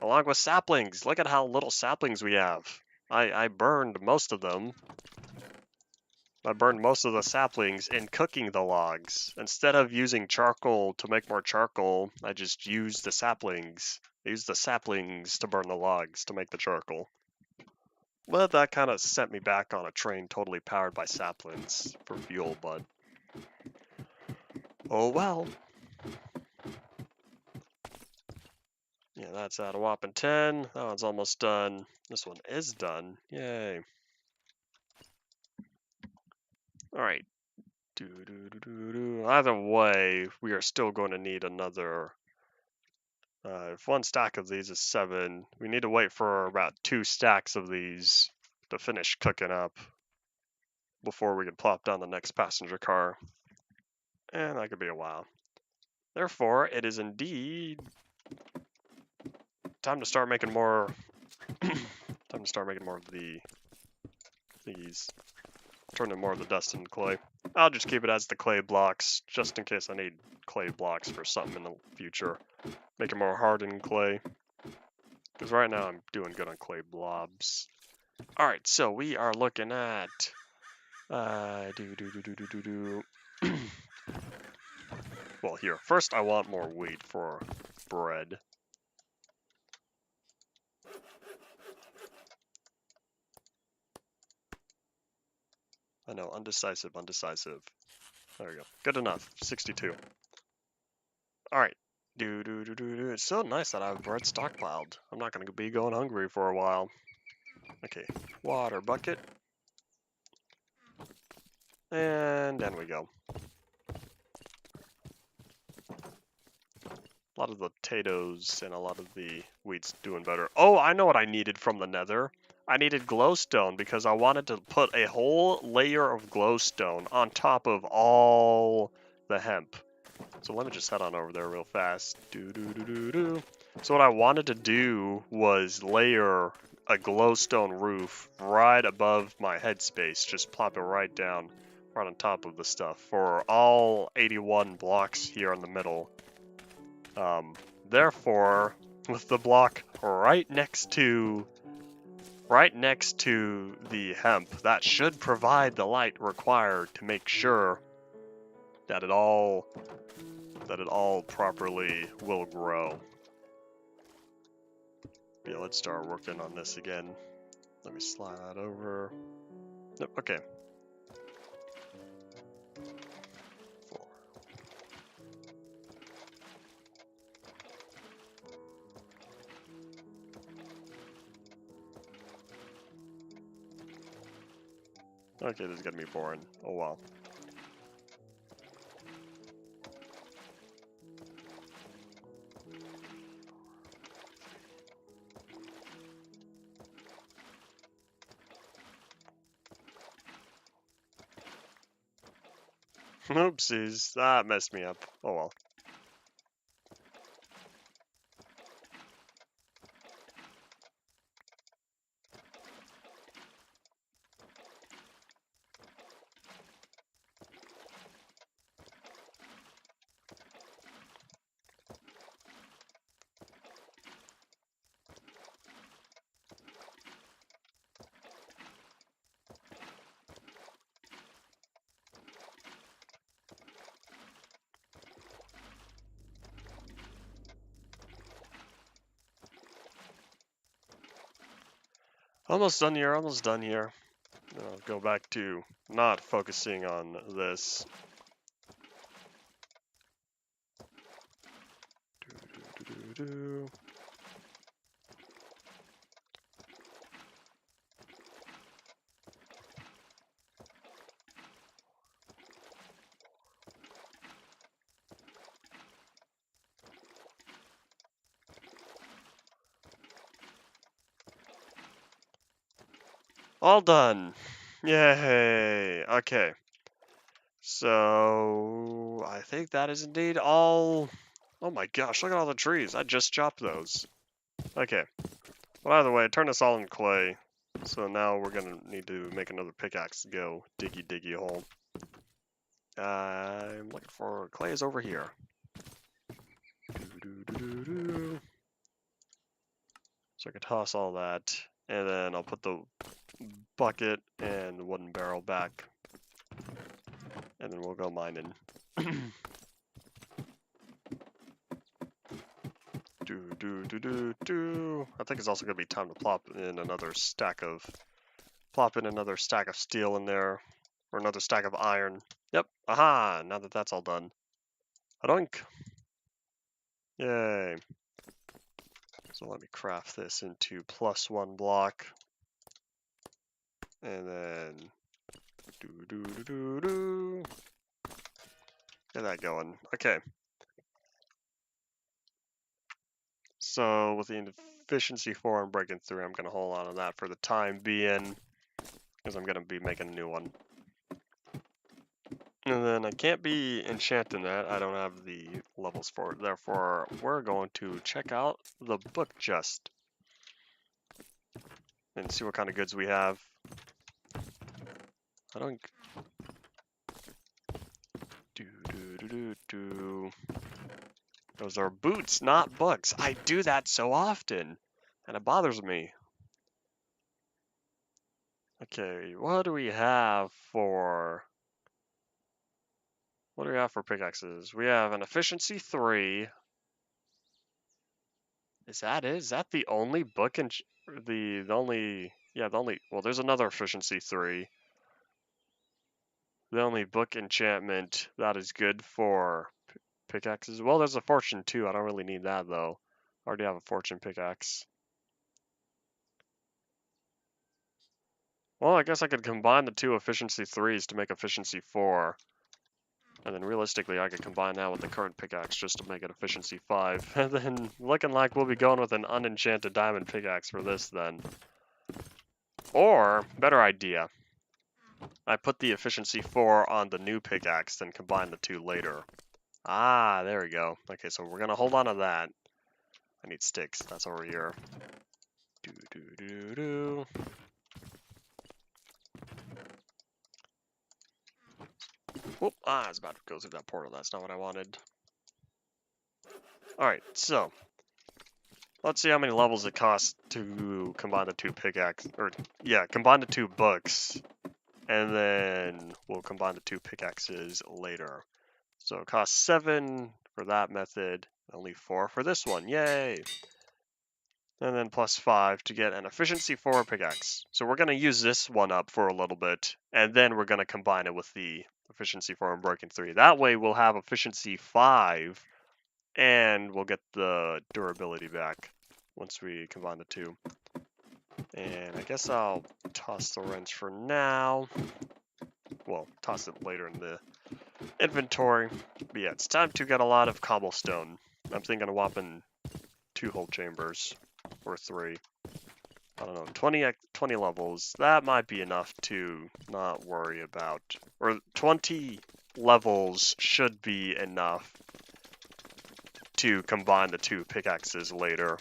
along with saplings. Look at how little saplings we have. I burned most of them. I burned most of the saplings in cooking the logs. Instead of using charcoal to make more charcoal, I just used the saplings. I used the saplings to burn the logs to make the charcoal. Well, that kind of sent me back on a train totally powered by saplings for fuel, but oh well. Yeah, that's at a whopping 10. That one's almost done. This one is done. Yay. Alright. Either way, we are still going to need another... if 1 stack of these is 7, we need to wait for about 2 stacks of these to finish cooking up before we can plop down the next passenger car. And that could be a while. Therefore, it is indeed time to start making more... time to start making more of the thingies. Turning more of the dust into clay. I'll just keep it as the clay blocks, just in case I need clay blocks for something in the future. Make it more hardened clay. Because right now I'm doing good on clay blobs. Alright, so we are looking at... Well, here. First, I want more wheat for bread. I know, undecisive. There we go. Good enough. 62. Alright. It's so nice that I have bread stockpiled. I'm not going to be going hungry for a while. Okay. Water bucket. And then we go. A lot of the potatoes and a lot of the wheat's doing better. Oh, I know what I needed from the nether. I needed glowstone because I wanted to put a whole layer of glowstone on top of all the hemp. So let me just head on over there real fast. So what I wanted to do was layer a glowstone roof right above my headspace. Just plop it right down, right on top of the stuff for all 81 blocks here in the middle. Therefore, with the block right next to the hemp, that should provide the light required to make sure that it all properly will grow. Yeah, let's start working on this again. Let me slide that over. Nope, okay. 4. Okay, this is gonna be boring. Oh wow. Oopsies, that messed me up. Oh well. Almost done here, almost done here. I'll go back to not focusing on this. All done. Yay. Okay. So, I think that is indeed all. Oh my gosh, look at all the trees. I just chopped those. Okay. Well, either way, turn this all in clay. So now we're going to need to make another pickaxe to go diggy hole. I'm looking for clay is over here. So I can toss all that. And then I'll put the bucket and the wooden barrel back. And then we'll go mining. I think it's also going to be time to plop in another stack of steel in there. Or another stack of iron. Yep. Aha! Now that that's all done. Hadunk! Yay. So let me craft this into +1 block. And then get that going. Okay. So with the efficiency 4 and breaking through, I'm gonna hold on to that for the time being, because I'm gonna be making a new one. And then I can't be enchanting that. I don't have the levels for it. Therefore, we're going to check out the book chest and see what kind of goods we have. I don't... Do. Those are boots, not books. I do that so often, and it bothers me. Okay, what do we have for... What do we have for pickaxes? We have an efficiency 3. Is that it? Is that the only book and the only... Yeah, the only... Well, there's another efficiency 3. The only book enchantment that is good for pickaxes. Well, there's a fortune 2. I don't really need that, though. I already have a fortune pickaxe. Well, I guess I could combine the 2 efficiency 3s to make efficiency 4. And then realistically, I could combine that with the current pickaxe just to make it efficiency 5. And then looking like we'll be going with an unenchanted diamond pickaxe for this then. Or, better idea, I put the efficiency 4 on the new pickaxe, then combine the 2 later. Ah, there we go. Okay, so we're going to hold on to that. I need sticks. That's over here. Do. Whoop, I was about to go through that portal. That's not what I wanted. Alright, so let's see how many levels it costs to combine the 2 pickaxes. Or, yeah, combine the 2 books. And then we'll combine the 2 pickaxes later. So it costs 7 for that method, only 4 for this one. Yay! And then plus 5 to get an efficiency 4 pickaxe. So we're going to use this one up for a little bit, and then we're going to combine it with the efficiency 4 and breaking 3. That way we'll have efficiency 5, and we'll get the durability back once we combine the 2. And I guess I'll toss the wrench for now. Well, toss it later in the inventory. But yeah, it's time to get a lot of cobblestone. I'm thinking a whopping 2 whole chambers. Or 3. I don't know, 20 levels. That might be enough to not worry about. Or 20 levels should be enough to combine the 2 pickaxes later.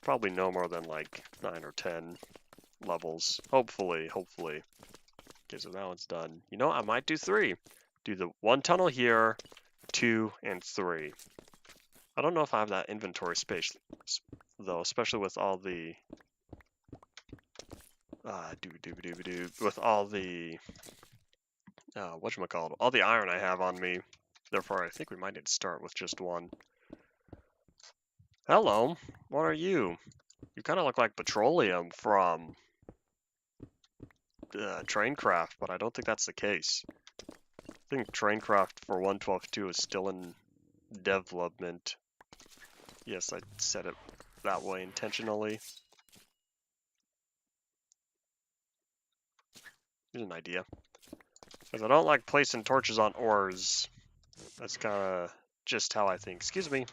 Probably no more than like 9 or 10 levels. Hopefully. Okay, so that one's done. You know, I might do 3. Do the 1 tunnel here, 2, and 3. I don't know if I have that inventory space, though, especially with all the... with all the... whatchamacallit, all the iron I have on me. Therefore, I think we might need to start with just 1. Hello, what are you? You kind of look like petroleum from Traincraft, but I don't think that's the case. I think Traincraft for 1.12.2 is still in development. Yes, I said it that way intentionally. Here's an idea. Because I don't like placing torches on ores. That's kind of just how I think. Excuse me.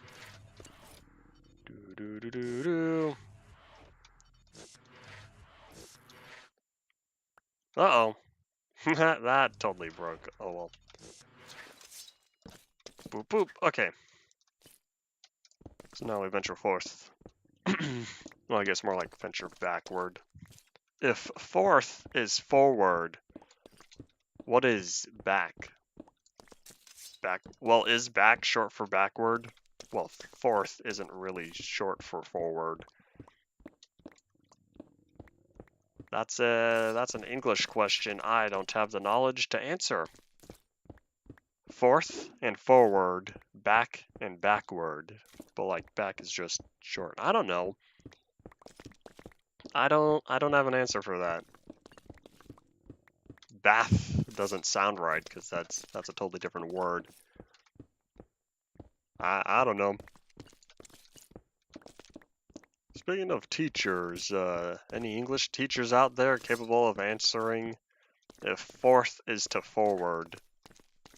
Uh-oh. That totally broke. Oh well. Boop boop. Okay. So now we venture forth. Well, I guess more like venture backward. If forth is forward, what is back? Well, is back short for backward? Well, forth isn't really short for forward. That's an English question I don't have the knowledge to answer. Forth and forward, back and backward. But like back is just short. I don't know. I don't have an answer for that. Bath doesn't sound right because that's a totally different word. I don't know. Speaking of teachers, any English teachers out there capable of answering if forth is to forward,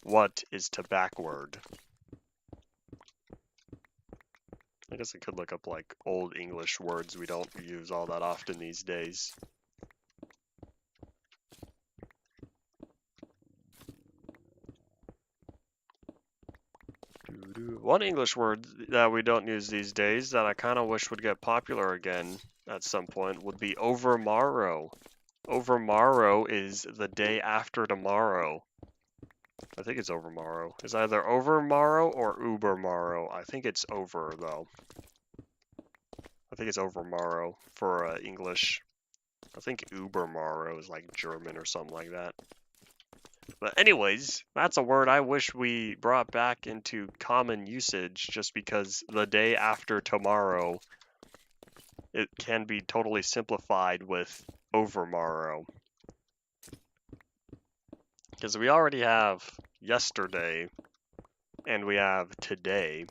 what is to backward? I guess I could look up like old English words we don't use all that often these days. One English word that we don't use these days that I kind of wish would get popular again at some point would be overmorrow. Overmorrow is the day after tomorrow. I think it's overmorrow. It's either overmorrow or ubermorrow. I think it's over, though. I think it's overmorrow for English. I think ubermorrow is like German or something like that. But anyways, that's a word I wish we brought back into common usage, just because the day after tomorrow, it can be totally simplified with overmorrow. Because we already have yesterday, and we have today.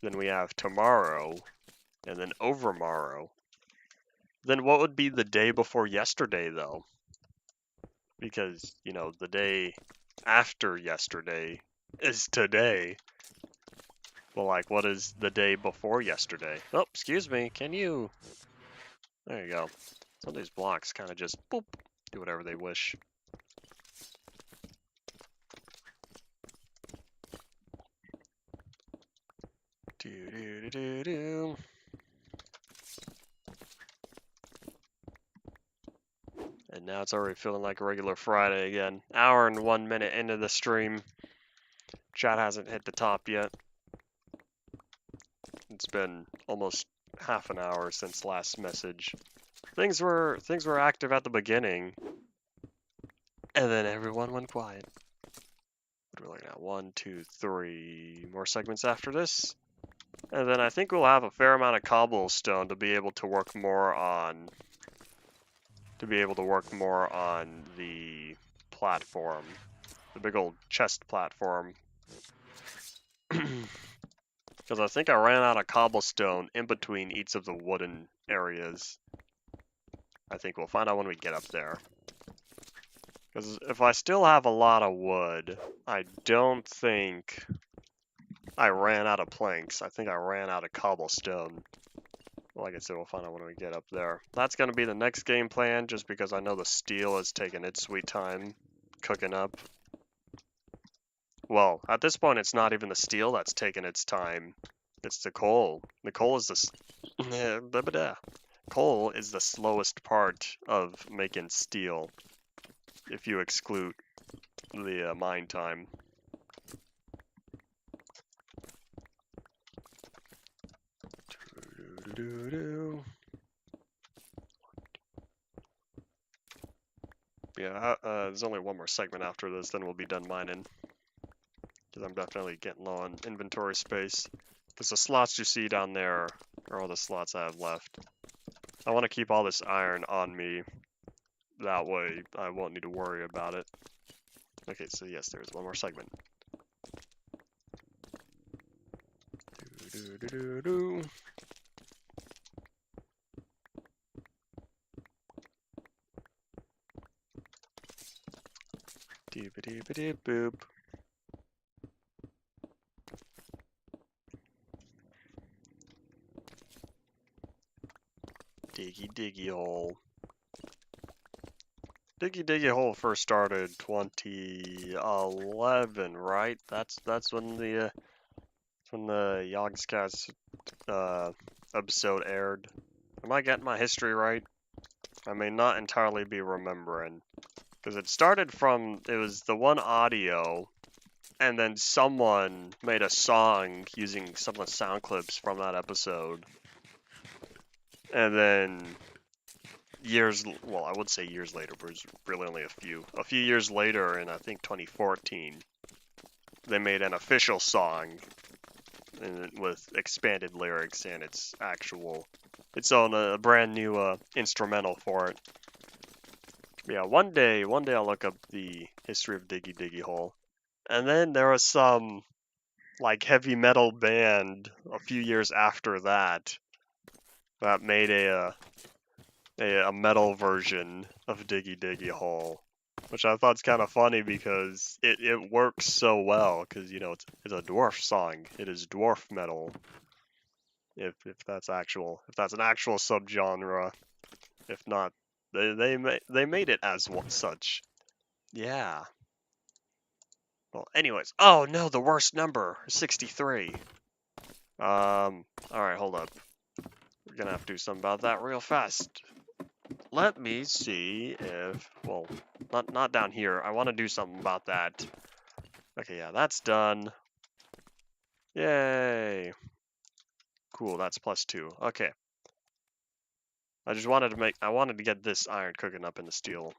Then we have tomorrow, and then overmorrow. Then what would be the day before yesterday, though? Because, you know, the day after yesterday is today. Well, like, what is the day before yesterday? Oh, excuse me, can you... There you go. Some of these blocks kind of just, boop, do whatever they wish. Do-do-do-do-do. And now it's already feeling like a regular Friday again. Hour and 1 minute into the stream. Chat hasn't hit the top yet. It's been almost half an hour since last message. Things were active at the beginning, and then everyone went quiet. What are we looking at? 1, 2, 3 more segments after this, and then I think we'll have a fair amount of cobblestone to be able to work more on. The platform, the big old chest platform. Because I think I ran out of cobblestone in between each of the wooden areas. I think we'll find out when we get up there. Because if I still have a lot of wood, I don't think I ran out of planks. I think I ran out of cobblestone. Like I said, we'll find out when we get up there. That's going to be the next game plan, just because I know the steel is taking its sweet time cooking up. Well, at this point, it's not even the steel that's taking its time. It's the coal. The coal is the... Coal is the slowest part of making steel, if you exclude the mine time. Yeah, there's only one more segment after this, then we'll be done mining. Because I'm definitely getting low on inventory space. Because the slots you see down there are all the slots I have left. I want to keep all this iron on me. That way I won't need to worry about it. Okay, so yes, there's one more segment. Do-do-do-do-do. Dee-ba-dee-ba-dee-boop. Diggy diggy hole. Diggy diggy hole first started 2011, right? That's when the Yogscast episode aired. Am I getting my history right? I may not entirely be remembering. Because it started from, it was the one audio, and then someone made a song using some of the sound clips from that episode. And then I would say years later, but it was really only a few years later, in I think 2014, they made an official song with expanded lyrics and its own a brand new instrumental for it. Yeah, one day I'll look up the history of Diggy Diggy Hole. And then there was some like heavy metal band a few years after that made a metal version of Diggy Diggy Hole, which I thought's kind of funny because it works so well, because you know it's a dwarf song. It is dwarf metal. If that's an actual subgenre. If not, they made it as such. Yeah. Well, anyways. Oh no, the worst number, 63. All right, hold up. We're gonna have to do something about that real fast. let me see if, well, not down here. I want to do something about that. Okay, yeah, that's done. Yay. Cool, that's +2. Okay. I just wanted to get this iron cooking up in the steel.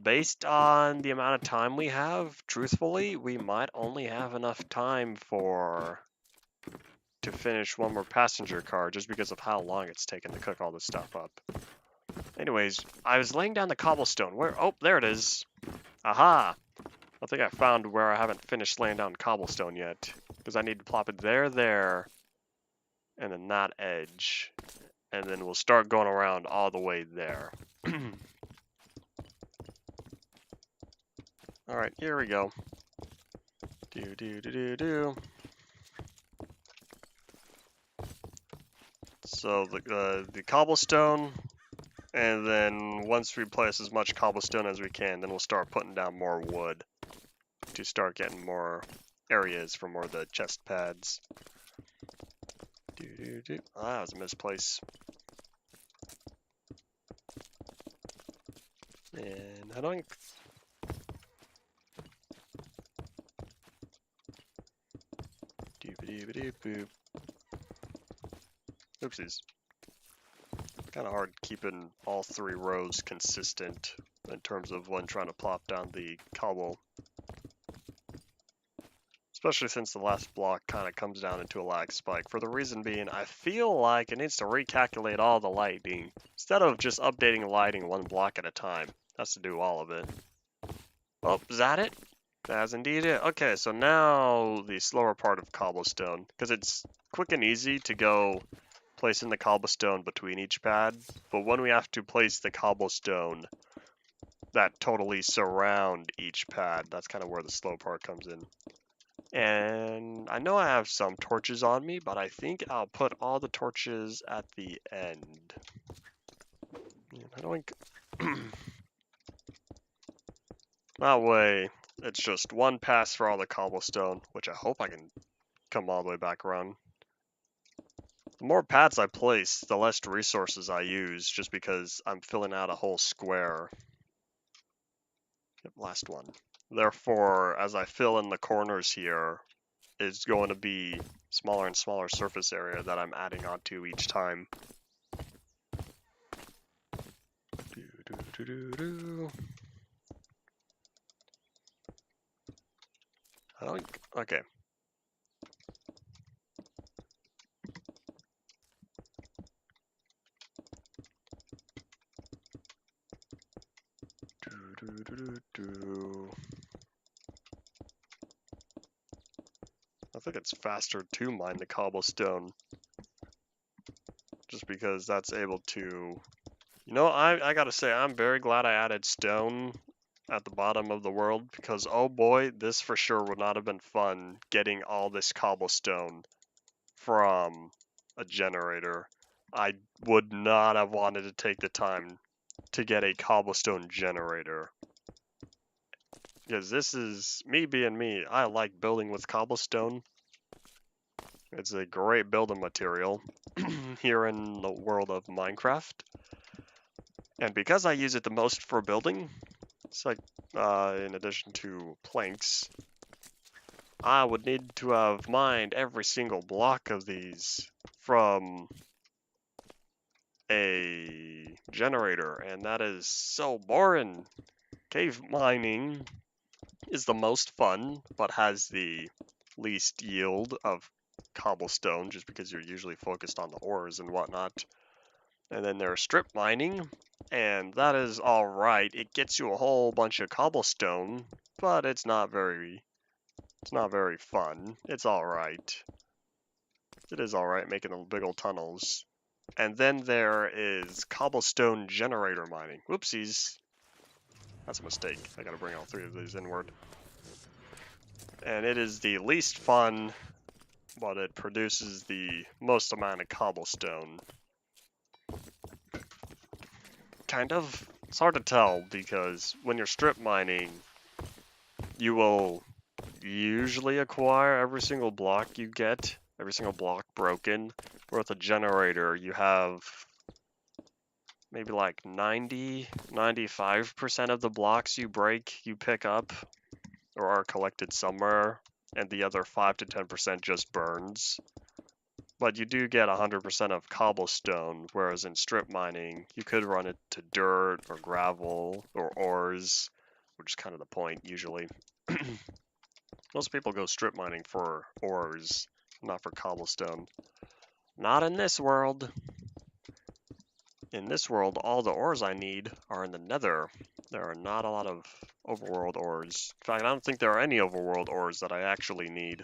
Based on the amount of time we have, truthfully, we might only have enough time to finish one more passenger car just because of how long it's taken to cook all this stuff up. Anyways, I was laying down the cobblestone. Where? Oh, there it is. Aha! I think I found where I haven't finished laying down cobblestone yet. Because I need to plop it there, and then that edge. And then we'll start going around all the way there. Alright, here we go. Do. So the cobblestone, and then once we place as much cobblestone as we can, then we'll start putting down more wood to start getting more areas for more of the chest pads. Ah, that was a misplace. And how do I... Doop-a-doop-a-doop-boop. Oopsies. Kind of hard keeping all 3 rows consistent in terms of when trying to plop down the cobble. Especially since the last block kind of comes down into a lag spike. For the reason being, I feel like it needs to recalculate all the lighting. Instead of just updating lighting 1 block at a time. It has to do all of it. Oh, is that it? That's indeed it. Okay, so now the slower part of cobblestone. Because it's quick and easy to go placing the cobblestone between each pad. But when we have to place the cobblestone that totally surround each pad, that's kind of where the slow part comes in. And I know I have some torches on me, but I think I'll put all the torches at the end. I don't... That way, it's just 1 pass for all the cobblestone, which I hope I can come all the way back around. The more pads I place, the less resources I use, just because I'm filling out a whole square. Yep, last one. Therefore, as I fill in the corners here, it's going to be smaller and smaller surface area that I'm adding onto each time. Okay. I think it's faster to mine the cobblestone. Just because that's able to... You know, I gotta say, I'm very glad I added stone at the bottom of the world, because oh boy, this for sure would not have been fun getting all this cobblestone from a generator. I would not have wanted to take the time to get a cobblestone generator. Because this is, me being me, I like building with cobblestone. It's a great building material here in the world of Minecraft. And because I use it the most for building, it's like, in addition to planks, I would need to have mined every single block of these from a generator, and that is so boring. Cave mining is the most fun, but has the least yield of cobblestone, just because you're usually focused on the ores and whatnot. And then there's strip mining, and that is alright. It gets you a whole bunch of cobblestone, but it's not very fun. It's alright. It is alright making the big old tunnels. And then there is cobblestone generator mining. Whoopsies. That's a mistake. I gotta bring all 3 of these inward. And it is the least fun, but it produces the most amount of cobblestone. Kind of. It's hard to tell, because when you're strip mining, you will usually acquire every single block you get, every single block broken. Where with a generator, you have maybe like 95% of the blocks you break, you pick up or are collected somewhere, and the other 5 to 10% just burns. But you do get 100% of cobblestone, whereas in strip mining, you could run it to dirt or gravel or ores, which is kind of the point usually. Most people go strip mining for ores, not for cobblestone. Not in this world. In this world, all the ores I need are in the nether. There are not a lot of overworld ores. In fact, I don't think there are any overworld ores that I actually need.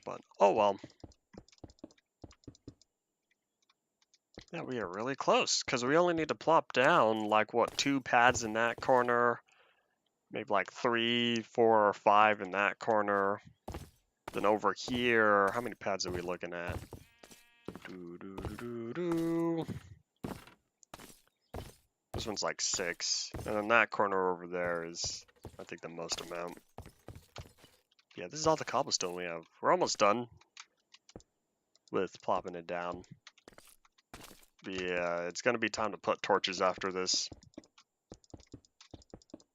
But, oh well. Yeah, we are really close, because we only need to plop down, like, what, 2 pads in that corner, maybe like 3, 4, or 5 in that corner. Then over here, how many pads are we looking at? This one's like 6, and then that corner over there is, I think, the most amount. Yeah, this is all the cobblestone we have. We're almost done with plopping it down. But yeah, it's gonna be time to put torches after this.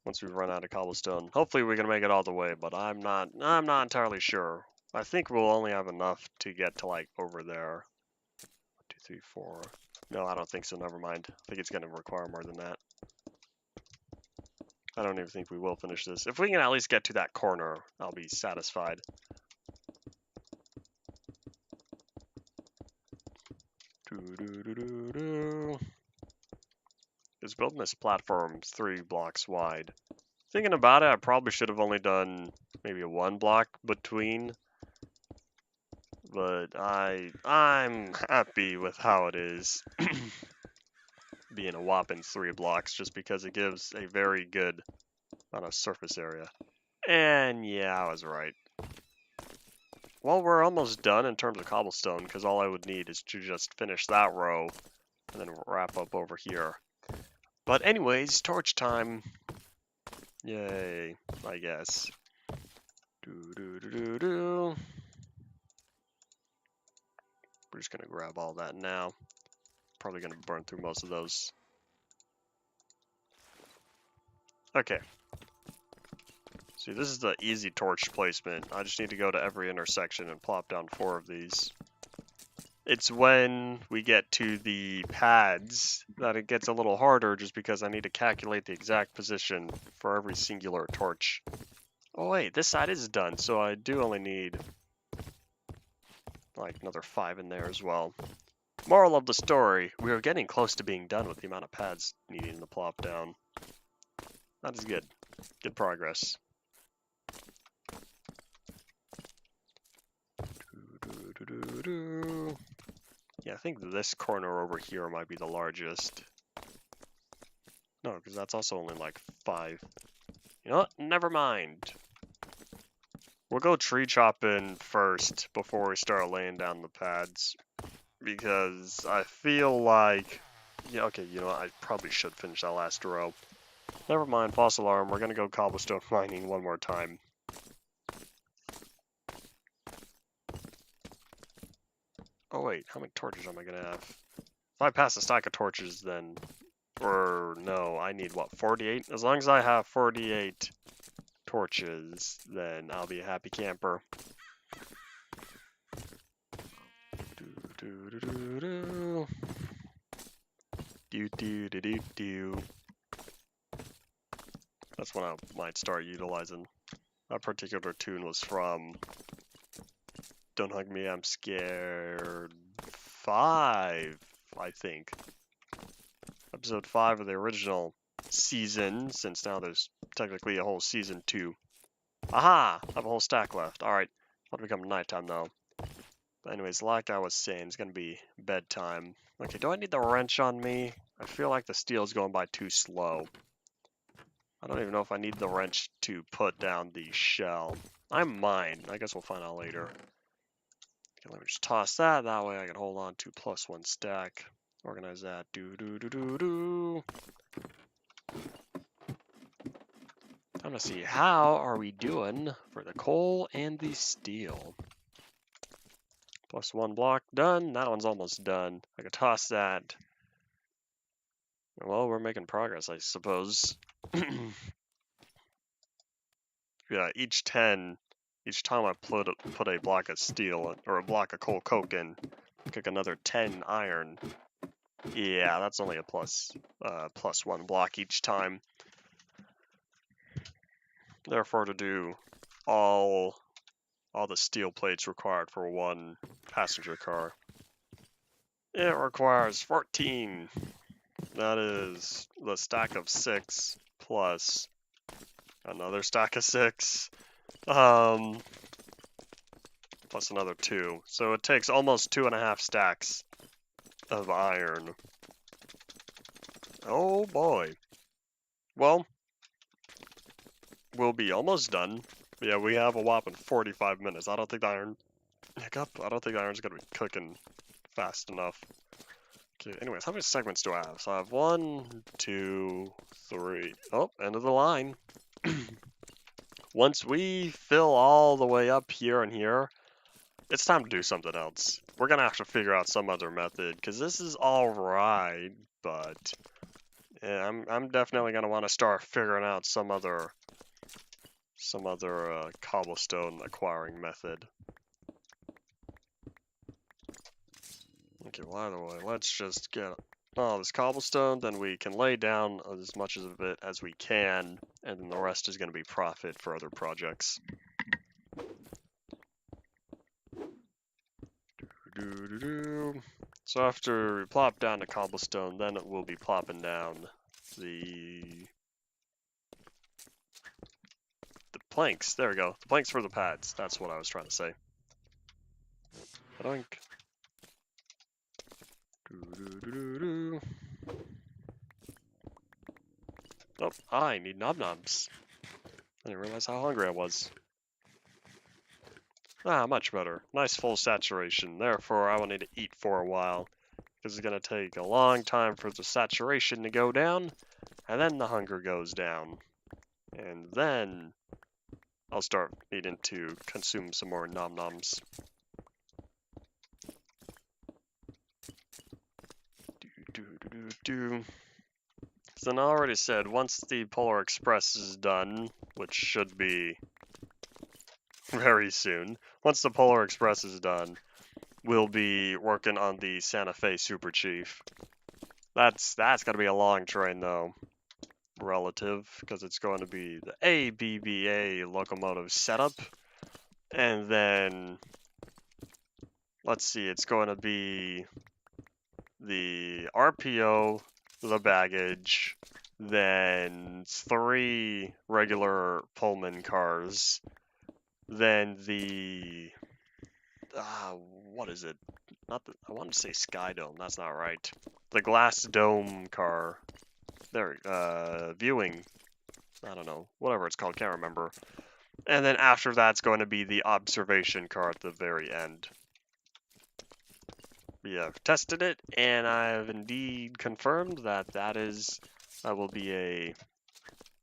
Once we run out of cobblestone. Hopefully we can make it all the way, but I'm not entirely sure. I think we'll only have enough to get to like over there. 1, 2, 3, 4. No, I don't think so, never mind. I think it's gonna require more than that. I don't even think we will finish this. If we can at least get to that corner, I'll be satisfied. Because building this platform 3 blocks wide. Thinking about it, I probably should have only done maybe 1 block between. But I'm happy with how it is. Being a whopping 3 blocks, just because it gives a very good amount of surface area. And yeah, I was right. Well, we're almost done in terms of cobblestone, because all I would need is to just finish that row and then wrap up over here. But anyways, torch time. Yay, I guess. We're just gonna grab all that now. Probably gonna burn through most of those. Okay. See, this is the easy torch placement. I just need to go to every intersection and plop down 4 of these. It's when we get to the pads that it gets a little harder, just because I need to calculate the exact position for every singular torch. Oh wait, this side is done, so I do only need like another 5 in there as well. Moral of the story, we are getting close to being done with the amount of pads needing to plop down. That is good. Good progress. Yeah, I think this corner over here might be the largest. No, because that's also only like 5. You know what? Never mind. We'll go tree chopping first before we start laying down the pads. Because I feel like... Yeah, okay, you know what? I probably should finish that last row. Never mind, false alarm. We're gonna go cobblestone mining one more time. Oh wait, how many torches am I gonna have? If I pass a stack of torches, then... Or no, I need what, 48? As long as I have 48 torches, then I'll be a happy camper. That's when I might start utilizing. That particular tune was from Don't Hug Me, I'm Scared 5, I think. Episode 5 of the original season, since now there's technically a whole season 2. Aha! I have a whole stack left. Alright, it'll become nighttime though. But anyways, like I was saying, it's gonna be bedtime. Okay, do I need the wrench on me? I feel like the steel's going by too slow. I don't even know if I need the wrench to put down the shell. I might. I guess we'll find out later. Okay, let me just toss that. That way I can hold on to +1 stack. Organize that. I'm gonna see how are we doing for the coal and the steel. Plus 1 block done. That one's almost done. I could toss that. Well, we're making progress, I suppose. Yeah, each time I put a block of steel or a block of coal coke in, cook another 10 iron. Yeah, that's only a plus 1 block each time. Therefore, to do all the steel plates required for 1 passenger car, it requires 14. That is the stack of 6 plus another stack of 6. Plus another 2. So it takes almost 2.5 stacks of iron. Oh boy. Well, we'll be almost done. Yeah, we have a whopping 45 minutes. I don't think the iron... Hiccup? I don't think the iron's gonna be cooking fast enough. Okay, anyways, how many segments do I have? So I have 1, 2, 3... Oh, end of the line. Once we fill all the way up here and here, it's time to do something else. We're gonna have to figure out some other method, because this is alright, but yeah, I'm definitely gonna want to start figuring out some other cobblestone acquiring method. Okay, well, either way, let's just get all this cobblestone, then we can lay down as much of it as we can, and then the rest is going to be profit for other projects. So after we plop down the cobblestone, then it will be plopping down the planks. There we go. The planks for the pads. That's what I was trying to say. Doink. Oh, I need nom-noms. I didn't realize how hungry I was. Ah, much better. Nice full saturation. Therefore, I will need to eat for a while, because it's going to take a long time for the saturation to go down, and then the hunger goes down. And then I'll start needing to consume some more nom-noms. So I already said, once the Polar Express is done, which should be very soon, once the Polar Express is done, we'll be working on the Santa Fe Super Chief. That's going to be a long train, though, relative, because it's going to be the ABBA locomotive setup, and then, let's see, it's going to be the RPO, the baggage, then 3 regular Pullman cars, then the, what is it? Not the, I wanted to say Sky Dome, that's not right. The Glass Dome car. There, viewing. I don't know, whatever it's called, can't remember. And then after that's going to be the observation car at the very end. We have tested it, and I have indeed confirmed that that will be a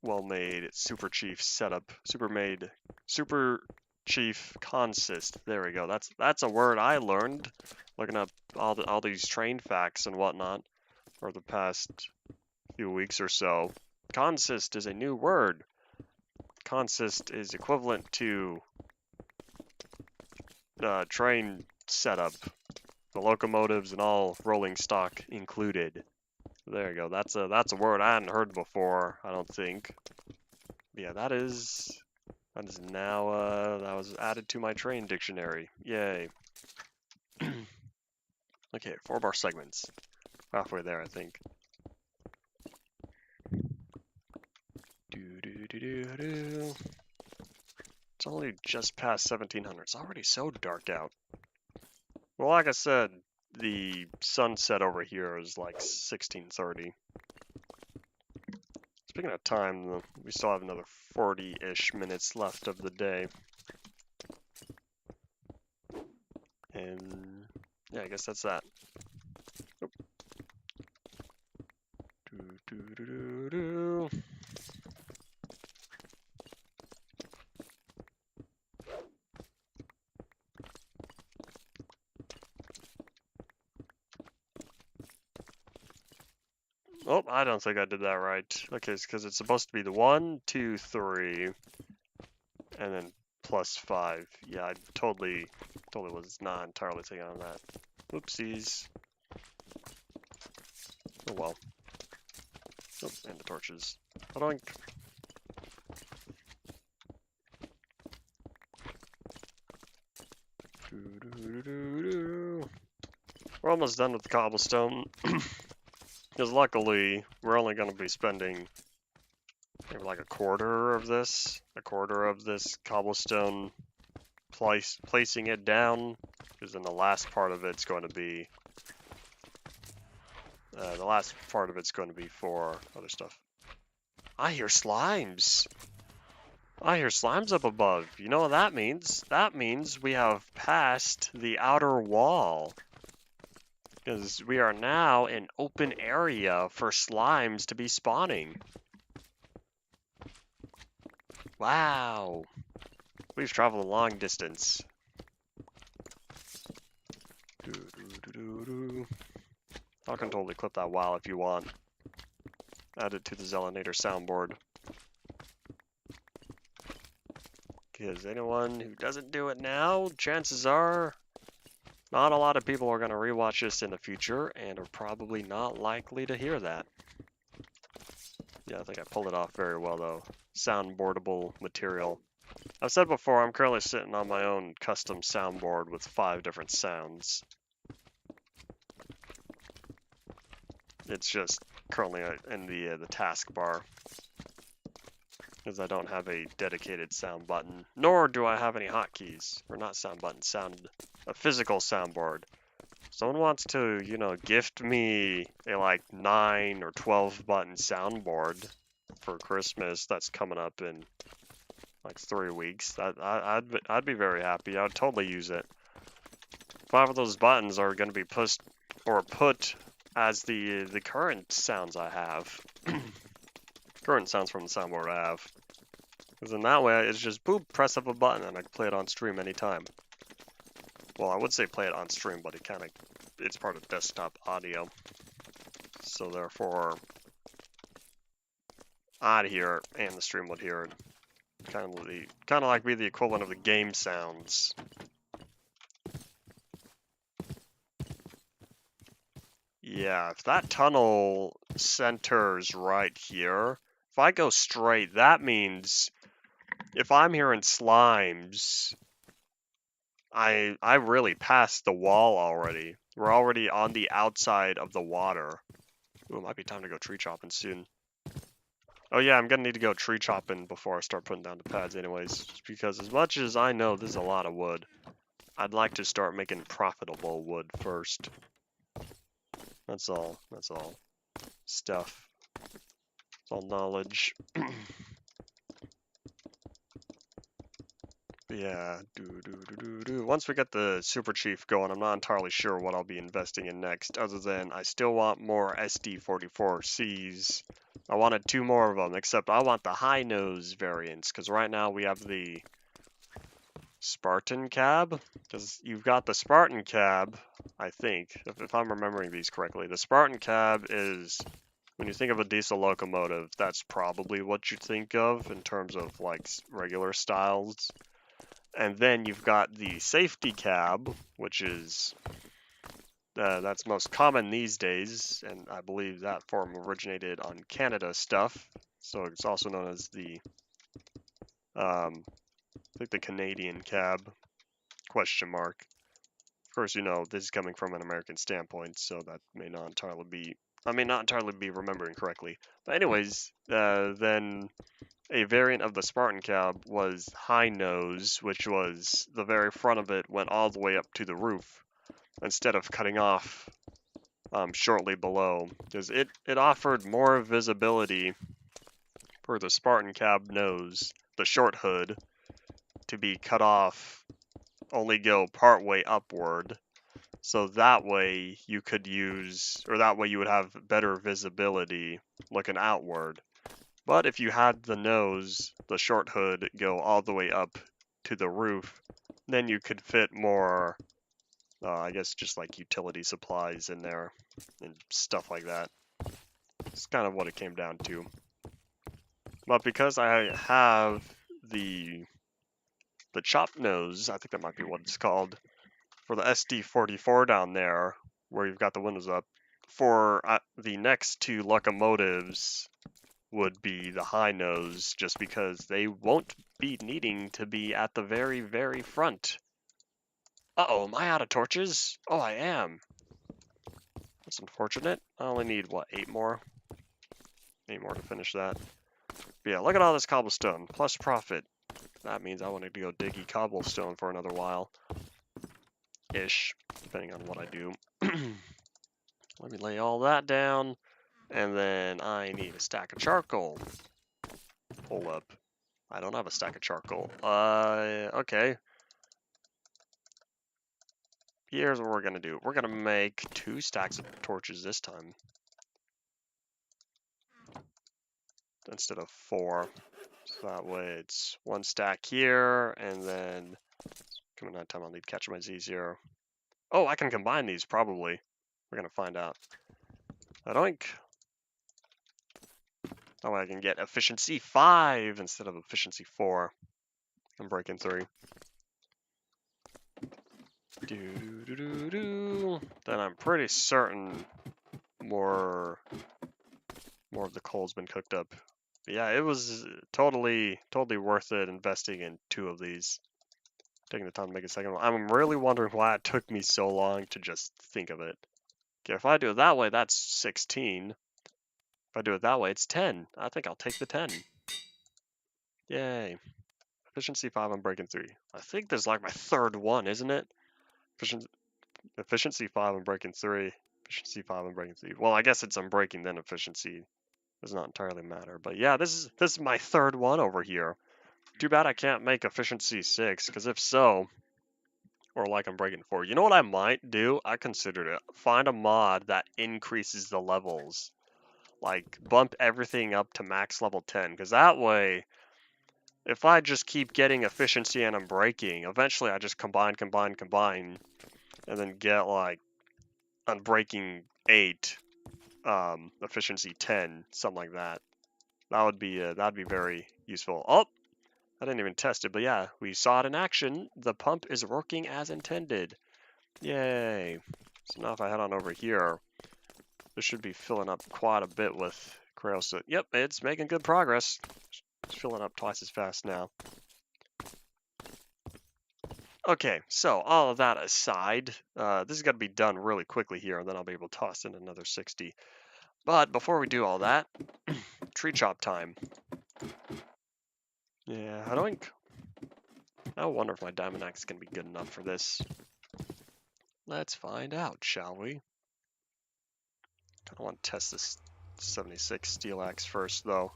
well-made Super Chief setup. Super Chief consist. There we go. That's a word I learned looking up all these train facts and whatnot for the past few weeks or so. Consist is a new word. Consist is equivalent to train setup. The locomotives and all rolling stock included. There you go. That's a word I hadn't heard before, I don't think. Yeah, that is now that was added to my train dictionary. Yay. Okay, 4 bar segments. Halfway there, I think. It's only just past 1700. It's already so dark out. Well, like I said, the sunset over here is like 1630. Speaking of time, we still have another 40-ish minutes left of the day. And yeah, I guess that's that. Oop. Oh, I don't think I did that right. Okay, it's because it's supposed to be the 1, 2, 3, and then plus 5. Yeah, I totally was not entirely thinking on that. Oopsies. Oh well. Oh, and the torches. Ba-doink. We're almost done with the cobblestone. Because luckily, we're only going to be spending maybe like a quarter of this cobblestone placing it down. Because then the last part of it's going to be for other stuff. I hear slimes. I hear slimes up above. You know what that means? That means we have passed the outer wall. Because we are now in open area for slimes to be spawning. Wow. We've traveled a long distance. I can totally clip that wow if you want. Add it to the Zelinator soundboard. Because anyone who doesn't do it now, chances are not a lot of people are going to rewatch this in the future and are probably not likely to hear that. Yeah, I think I pulled it off very well though. Soundboardable material. I've said before, I'm currently sitting on my own custom soundboard with 5 different sounds. It's just currently in the taskbar, because I don't have a dedicated sound button, nor do I have any hotkeys, or not sound button, a physical soundboard. Someone wants to, you know, gift me a like 9 or 12 button soundboard for Christmas that's coming up in like 3 weeks. I'd be very happy. I would totally use it. 5 of those buttons are going to be put as the current sounds I have. Current sounds from the soundboard I have. Because in that way, it's just boop, press up a button, and I can play it on stream anytime. Well, I would say play it on stream, but it's part of desktop audio. So therefore, I'd hear it, and the stream would hear it. Kind of like be the equivalent of the game sounds. Yeah, if that tunnel centers right here, if I go straight, that means if I'm hearing slimes, I really passed the wall already. We're already on the outside of the water. Ooh, it might be time to go tree chopping soon. Oh yeah, I'm gonna need to go tree chopping before I start putting down the pads anyways, because as much as I know this is a lot of wood, I'd like to start making profitable wood first. That's all. Stuff. It's all knowledge. Yeah, Once we get the Super Chief going, I'm not entirely sure what I'll be investing in next, other than I still want more SD44Cs. I wanted 2 more of them, except I want the high nose variants, because right now we have the Spartan cab, because you've got the Spartan cab, I think, if I'm remembering these correctly. The Spartan cab is, when you think of a diesel locomotive, that's probably what you think of in terms of like regular styles. And then you've got the safety cab, which is that's most common these days, and I believe that form originated on Canada stuff. So it's also known as the, I think the Canadian cab, question mark. Of course, you know, this is coming from an American standpoint, so that may not entirely be, I may not entirely be remembering correctly. But anyways, then a variant of the Spartan cab was high nose, which was the very front of it went all the way up to the roof instead of cutting off shortly below, because it offered more visibility for the Spartan cab nose, the short hood, to be cut off, only go part way upward. So that way you could use, or that way you would have better visibility looking outward. But if you had the nose, the short hood, go all the way up to the roof, then you could fit more, I guess just like utility supplies in there and stuff like that. It's kind of what it came down to. But because I have the chop nose, I think that might be what it's called, for the SD44 down there, where you've got the windows up, for the next two locomotives would be the high nose, just because they won't be needing to be at the very, very front. Uh-oh, am I out of torches? Oh, I am. That's unfortunate. I only need, what, 8 more? 8 more to finish that. But yeah, look at all this cobblestone, plus profit. That means I wanted to go diggy cobblestone for another while. Ish, depending on what I do. Let me lay all that down, and then I need a stack of charcoal. Hold up. I don't have a stack of charcoal. Okay. Here's what we're gonna do. We're gonna make 2 stacks of torches this time, instead of 4. So that way it's 1 stack here, and then coming nighttime I'll need catch my Z's here. Oh, I can combine these probably. We're gonna find out. I don't. That way I can get efficiency 5 instead of efficiency 4. I'm breaking 3. Then I'm pretty certain more of the coal's been cooked up. But yeah, it was totally worth it investing in 2 of these. Taking the time to make a second one. I'm really wondering why it took me so long to just think of it. Okay, if I do it that way, that's 16. If I do it that way, it's 10. I think I'll take the 10. Yay. Efficiency 5, I'm breaking 3. I think there's like my 3rd one, isn't it? Efficiency 5, I'm breaking 3. Efficiency 5, I'm breaking 3. Well, I guess it's I'm breaking, then efficiency. Does not entirely matter. But yeah, this is my 3rd one over here. Too bad I can't make efficiency 6, because if so, or like I'm breaking 4. You know what I might do? I considered it. Find a mod that increases the levels. Like, bump everything up to max level 10, because that way, if I just keep getting efficiency and I'm breaking, eventually I just combine, and then get like unbreaking 8, efficiency 10, something like that. That'd be very useful. Oh, I didn't even test it, but yeah, we saw it in action. The pump is working as intended. Yay! So now if I head on over here, this should be filling up quite a bit with creosote. Yep, it's making good progress. It's filling up twice as fast now. Okay, so all of that aside, this is going to be done really quickly here, and then I'll be able to toss in another 60. But before we do all that, tree chop time. Yeah, I wonder if my diamond axe is going to be good enough for this. Let's find out, shall we? I want to test this 76 steel axe first, though.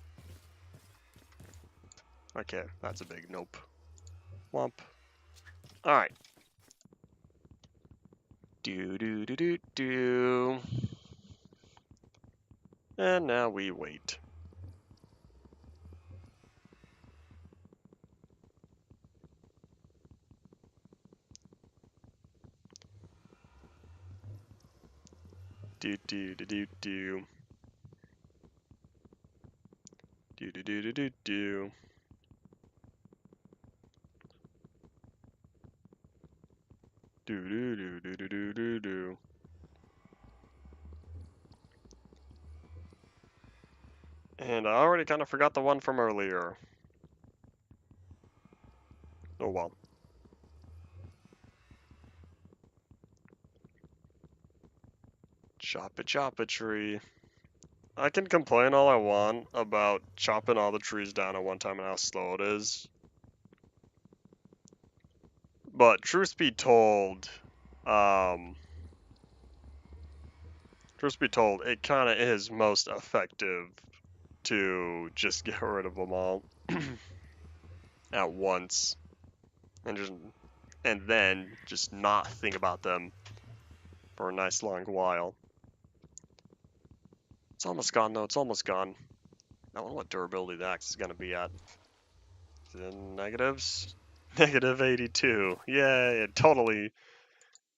Okay, that's a big nope. Womp. Alright. Do. And now we wait. Do. Do. Do. And I already kind of forgot the one from earlier. Oh well. Chop it, tree. I can complain all I want about chopping all the trees down at one time and how slow it is. But truth be told, it kind of is most effective to just get rid of them all at once, and then just not think about them for a nice long while. It's almost gone though. It's almost gone. I wonder what durability the axe is gonna be at. Is it in negatives? Negative 82. Yeah, it totally.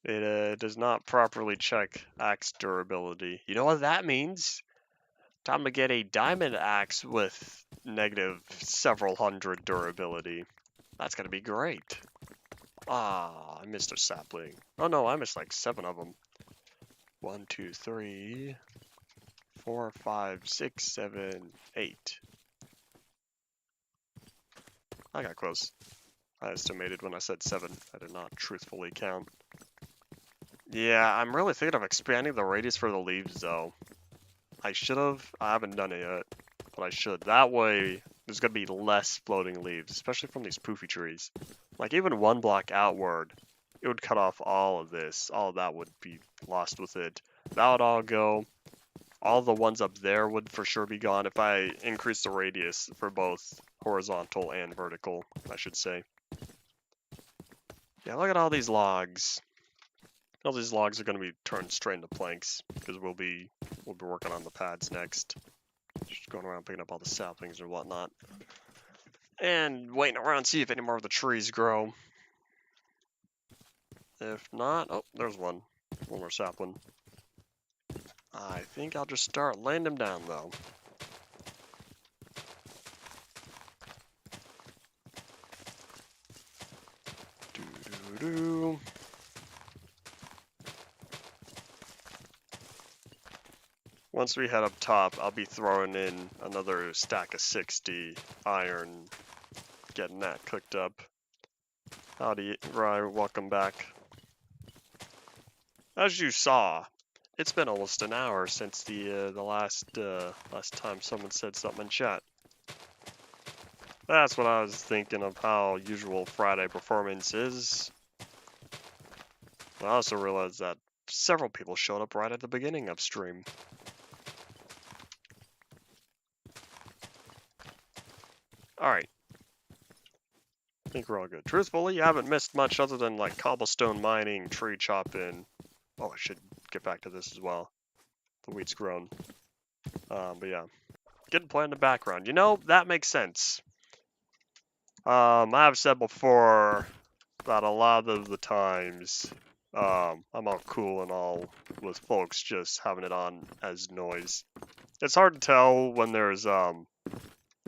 It does not properly check axe durability. You know what that means? Time to get a diamond axe with negative several hundred durability. That's gonna be great. Ah, I missed a sapling. Oh no, I missed like 7 of them. 1, 2, 3, 4, 5, 6, 7, 8. I got close. I estimated when I said 7. I did not truthfully count. Yeah, I'm really thinking of expanding the radius for the leaves though. I should have. I haven't done it yet, but I should. That way, there's gonna be less floating leaves, especially from these poofy trees. Like even 1 block outward, it would cut off all of this. All of that would be lost with it. That would all go. All the ones up there would for sure be gone if I increase the radius for both horizontal and vertical, I should say. Yeah, look at all these logs. All these logs are going to be turned straight into planks because we'll be working on the pads next. Just going around picking up all the saplings and whatnot. And waiting around to see if any more of the trees grow. If not, oh, there's one. One more sapling. I think I'll just start laying them down though. Doo-doo-doo. Once we head up top, I'll be throwing in another stack of 60 iron, getting that cooked up. Howdy, Rye, welcome back. As you saw, it's been almost an hour since the last time someone said something in chat. That's what I was thinking of how usual Friday performance is. I also realized that several people showed up right at the beginning of stream. Alright. I think we're all good. Truthfully, you haven't missed much other than like cobblestone mining, tree chopping. Oh, I should get back to this as well. The wheat's grown. But yeah. Getting play in the background. You know, that makes sense. I have said before that a lot of the times, I'm all cool and all with folks just having it on as noise. It's hard to tell when there's,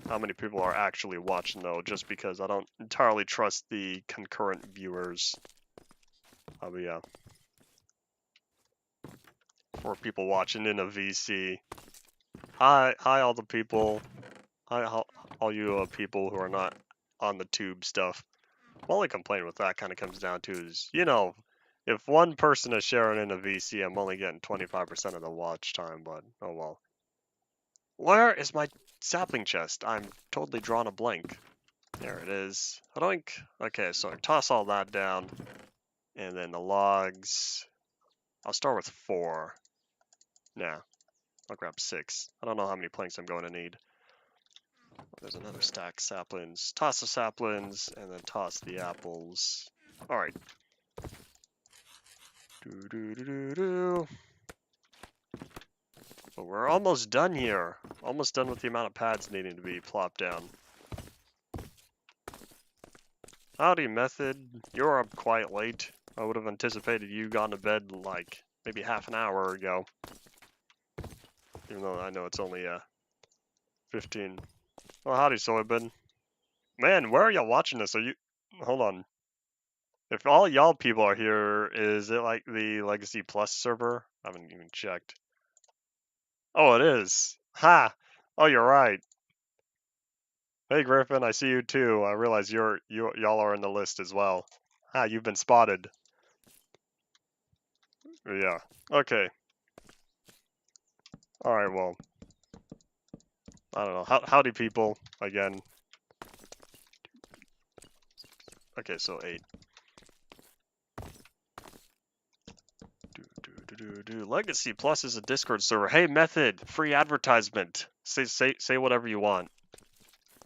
how many people are actually watching though, just because I don't entirely trust the concurrent viewers. But yeah. 4 people watching in a VC. Hi all the people. Hi all you people who are not on the tube stuff. My only complaint with that kind of comes down to is, you know, if one person is sharing in a VC, I'm only getting 25% of the watch time, but oh well. Where is my sapling chest? I'm totally drawn a blank. There it is. Hodoink. Okay, so I toss all that down. And then the logs. I'll start with 4. Nah, I'll grab 6. I don't know how many planks I'm going to need. There's another stack, saplings. Toss the saplings, and then toss the apples. Alright. Do-do-do-do-do. But we're almost done here. Almost done with the amount of pads needing to be plopped down. Howdy, Method. You're up quite late. I would have anticipated you gone to bed like maybe half an hour ago. Even though I know it's only 15. Well, howdy, Soybean. Man, where are y'all watching this? Are you... Hold on. If all y'all people are here, is it like the Legacy Plus server? I haven't even checked. Oh, it is. Ha! Oh, you're right. Hey, Griffin, I see you too. I realize y'all are in the list as well. Ah, you've been spotted. Yeah. Okay. All right. Well, I don't know. Howdy, people. Again. Okay, so 8. Legacy Plus is a Discord server. Hey, Method, free advertisement. Say whatever you want.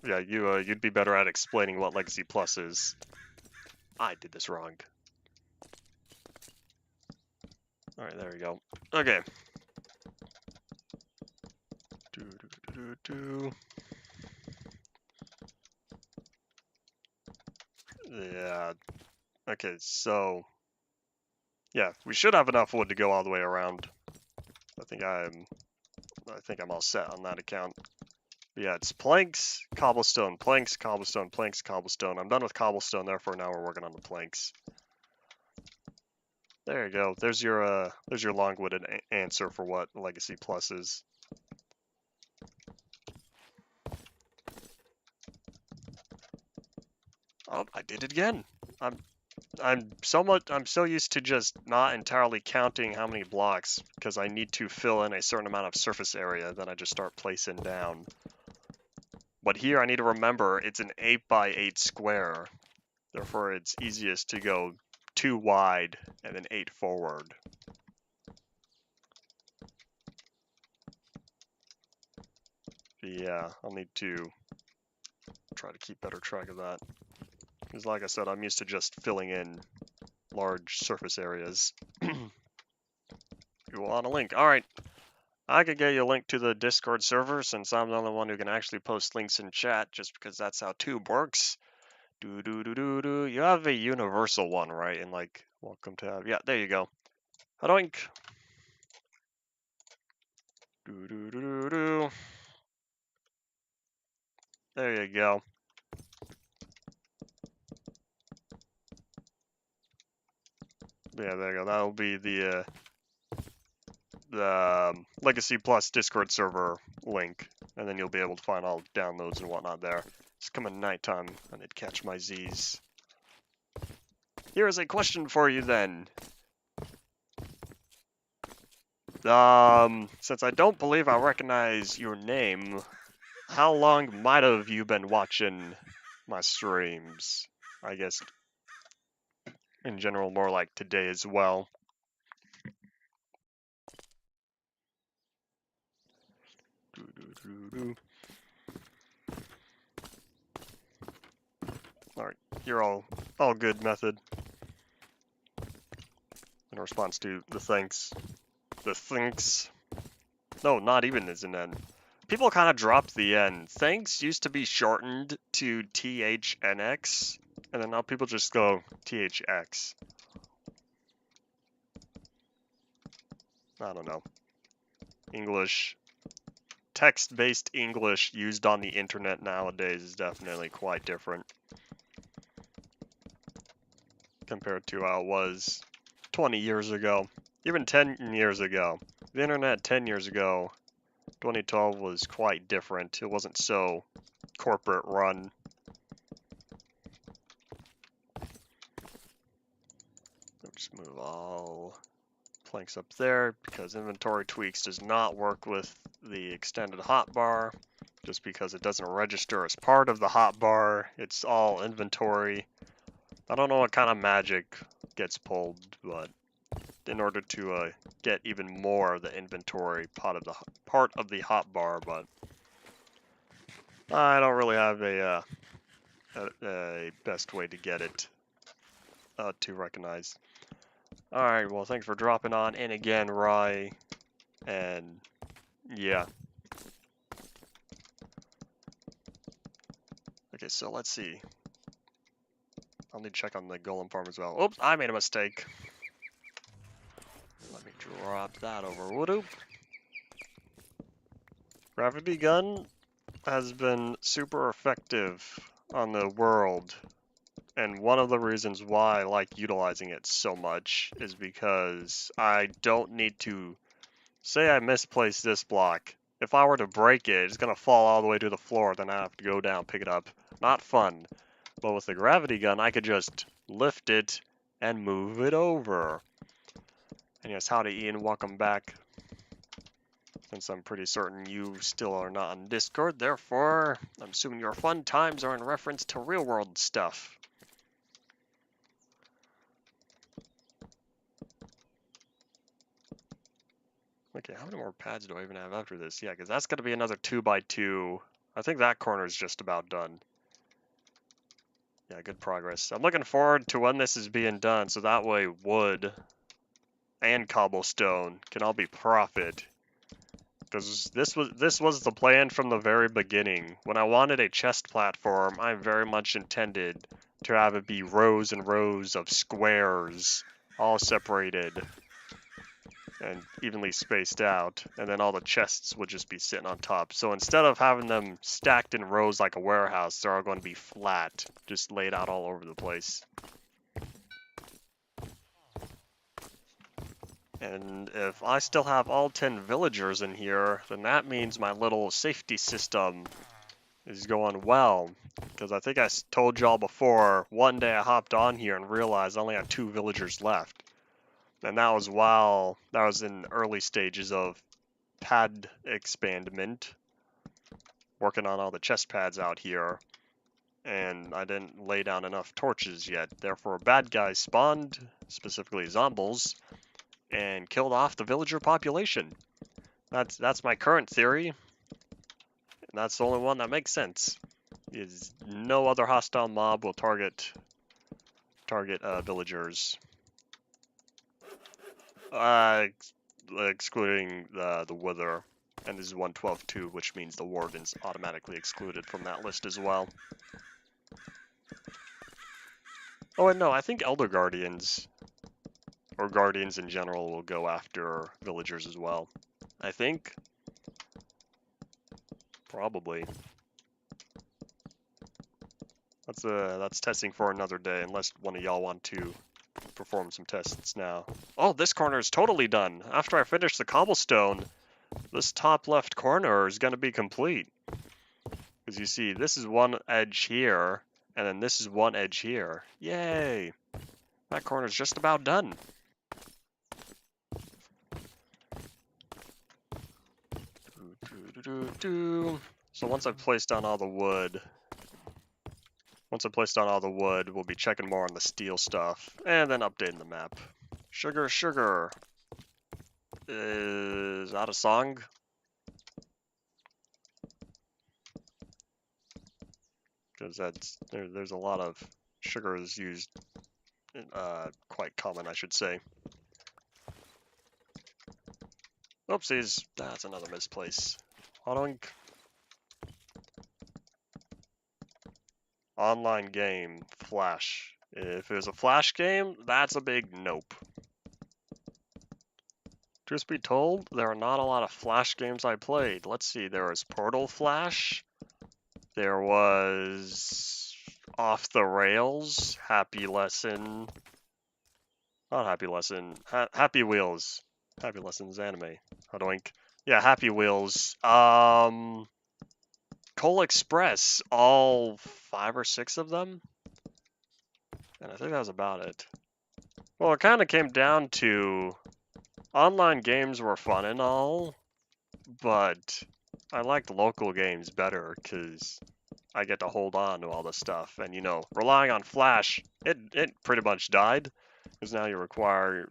Yeah, you'd be better at explaining what Legacy Plus is. I did this wrong. All right, there we go. Okay. Yeah. Okay, so yeah, we should have enough wood to go all the way around. I think I'm I think I'm all set on that account. But yeah, it's planks, cobblestone, planks, cobblestone, planks, cobblestone. I'm done with cobblestone, therefore now we're working on the planks. There you go. There's your long-winded answer for what Legacy Plus is. Oh, I did it again. I'm so used to just not entirely counting how many blocks because I need to fill in a certain amount of surface area that I just start placing down. But here I need to remember it's an 8x8 square. Therefore it's easiest to go 2 wide and then 8 forward. But yeah, I'll need to try to keep better track of that. Because like I said, I'm used to just filling in large surface areas. You want a link? Alright. I could get you a link to the Discord server since I'm the only one who can actually post links in chat just because that's how Tube works. You have a universal one, right? And like, welcome to, yeah, there you go. Hadoink. There you go. Yeah, there you go. That'll be the Legacy Plus Discord server link, and then you'll be able to find all downloads and whatnot there. It's coming nighttime. I need to catch my Z's. Here is a question for you then. Since I don't believe I recognize your name, how long might have you been watching my streams? I guess in general, more like today as well. Alright, you're all good, Method. In response to the thanks. The thanks. No, not even as an N. People kind of dropped the N. Thanks used to be shortened to THNX, and then now people just go THX. I don't know. English. Text-based English used on the internet nowadays is definitely quite different compared to how it was 20 years ago, even 10 years ago. The internet 10 years ago, 2012, was quite different. It wasn't so corporate run. Just move all planks up there because inventory tweaks does not work with the extended hotbar just because it doesn't register as part of the hotbar. It's all inventory. I don't know what kind of magic gets pulled, but in order to get even more of the inventory part of the hotbar, but I don't really have a best way to get it to recognize. Alright, well, thanks for dropping on in again, Rye, and yeah. Okay, so let's see. I'll need to check on the golem farm as well. Oops, I made a mistake. Let me drop that over. Whoop. Gravity gun has been super effective on the world, and one of the reasons why I like utilizing it so much is because I don't need to, say I misplaced this block. If I were to break it, it's going to fall all the way to the floor, then I have to go down, pick it up. Not fun. But with the gravity gun, I could just lift it and move it over. And yes, howdy Ian, welcome back. Since I'm pretty certain you still are not on Discord, therefore, I'm assuming your fun times are in reference to real-world stuff. Okay, how many more pads do I even have after this? Yeah, because that's going to be another 2x2. I think that corner is just about done. Yeah, good progress. I'm looking forward to when this is being done, so that way wood and cobblestone can all be profit. Because this was the plan from the very beginning. When I wanted a chest platform, I very much intended to have it be rows and rows of squares, all separated. and evenly spaced out, and then all the chests would just be sitting on top. So instead of having them stacked in rows like a warehouse, they're all going to be flat, just laid out all over the place. And if I still have all 10 villagers in here, then that means my little safety system is going well. Because I think I told y'all before, one day I hopped on here and realized I only had 2 villagers left. And that was in early stages of pad expandment, working on all the chest pads out here, and I didn't lay down enough torches yet. Therefore, bad guys spawned, specifically zombies, and killed off the villager population. That's my current theory, and that's the only one that makes sense. Is no other hostile mob will target villagers. Excluding the Wither, and this is 112.2, which means the Warden's automatically excluded from that list as well. Oh, and no, I think Elder Guardians, or Guardians in general, will go after villagers as well. I think. Probably. That's testing for another day, unless one of y'all want to perform some tests now. Oh, this corner is totally done. After I finish the cobblestone, this top left corner is going to be complete. Because you see, this is one edge here, and then this is one edge here. Yay! That corner's just about done. So once I've placed down all the wood, we'll be checking more on the steel stuff, and then updating the map. Sugar, sugar. Is that a song? Because there's a lot of sugar is used, quite common, I should say. Oopsies, that's another misplace. Autoink. Online game, Flash. If it was a Flash game, that's a big nope. Truth be told, there are not a lot of Flash games I played. Let's see, there was Portal Flash. There was Off the Rails, Happy Lesson. Not Happy Lesson, Happy Wheels. Happy Lessons anime. Hodoink. Yeah, Happy Wheels. Coal Express, all 5 or 6 of them. And I think that was about it. Well, it kind of came down to online games were fun and all, but I liked local games better because I get to hold on to all the stuff. And, you know, relying on Flash, it pretty much died because now you require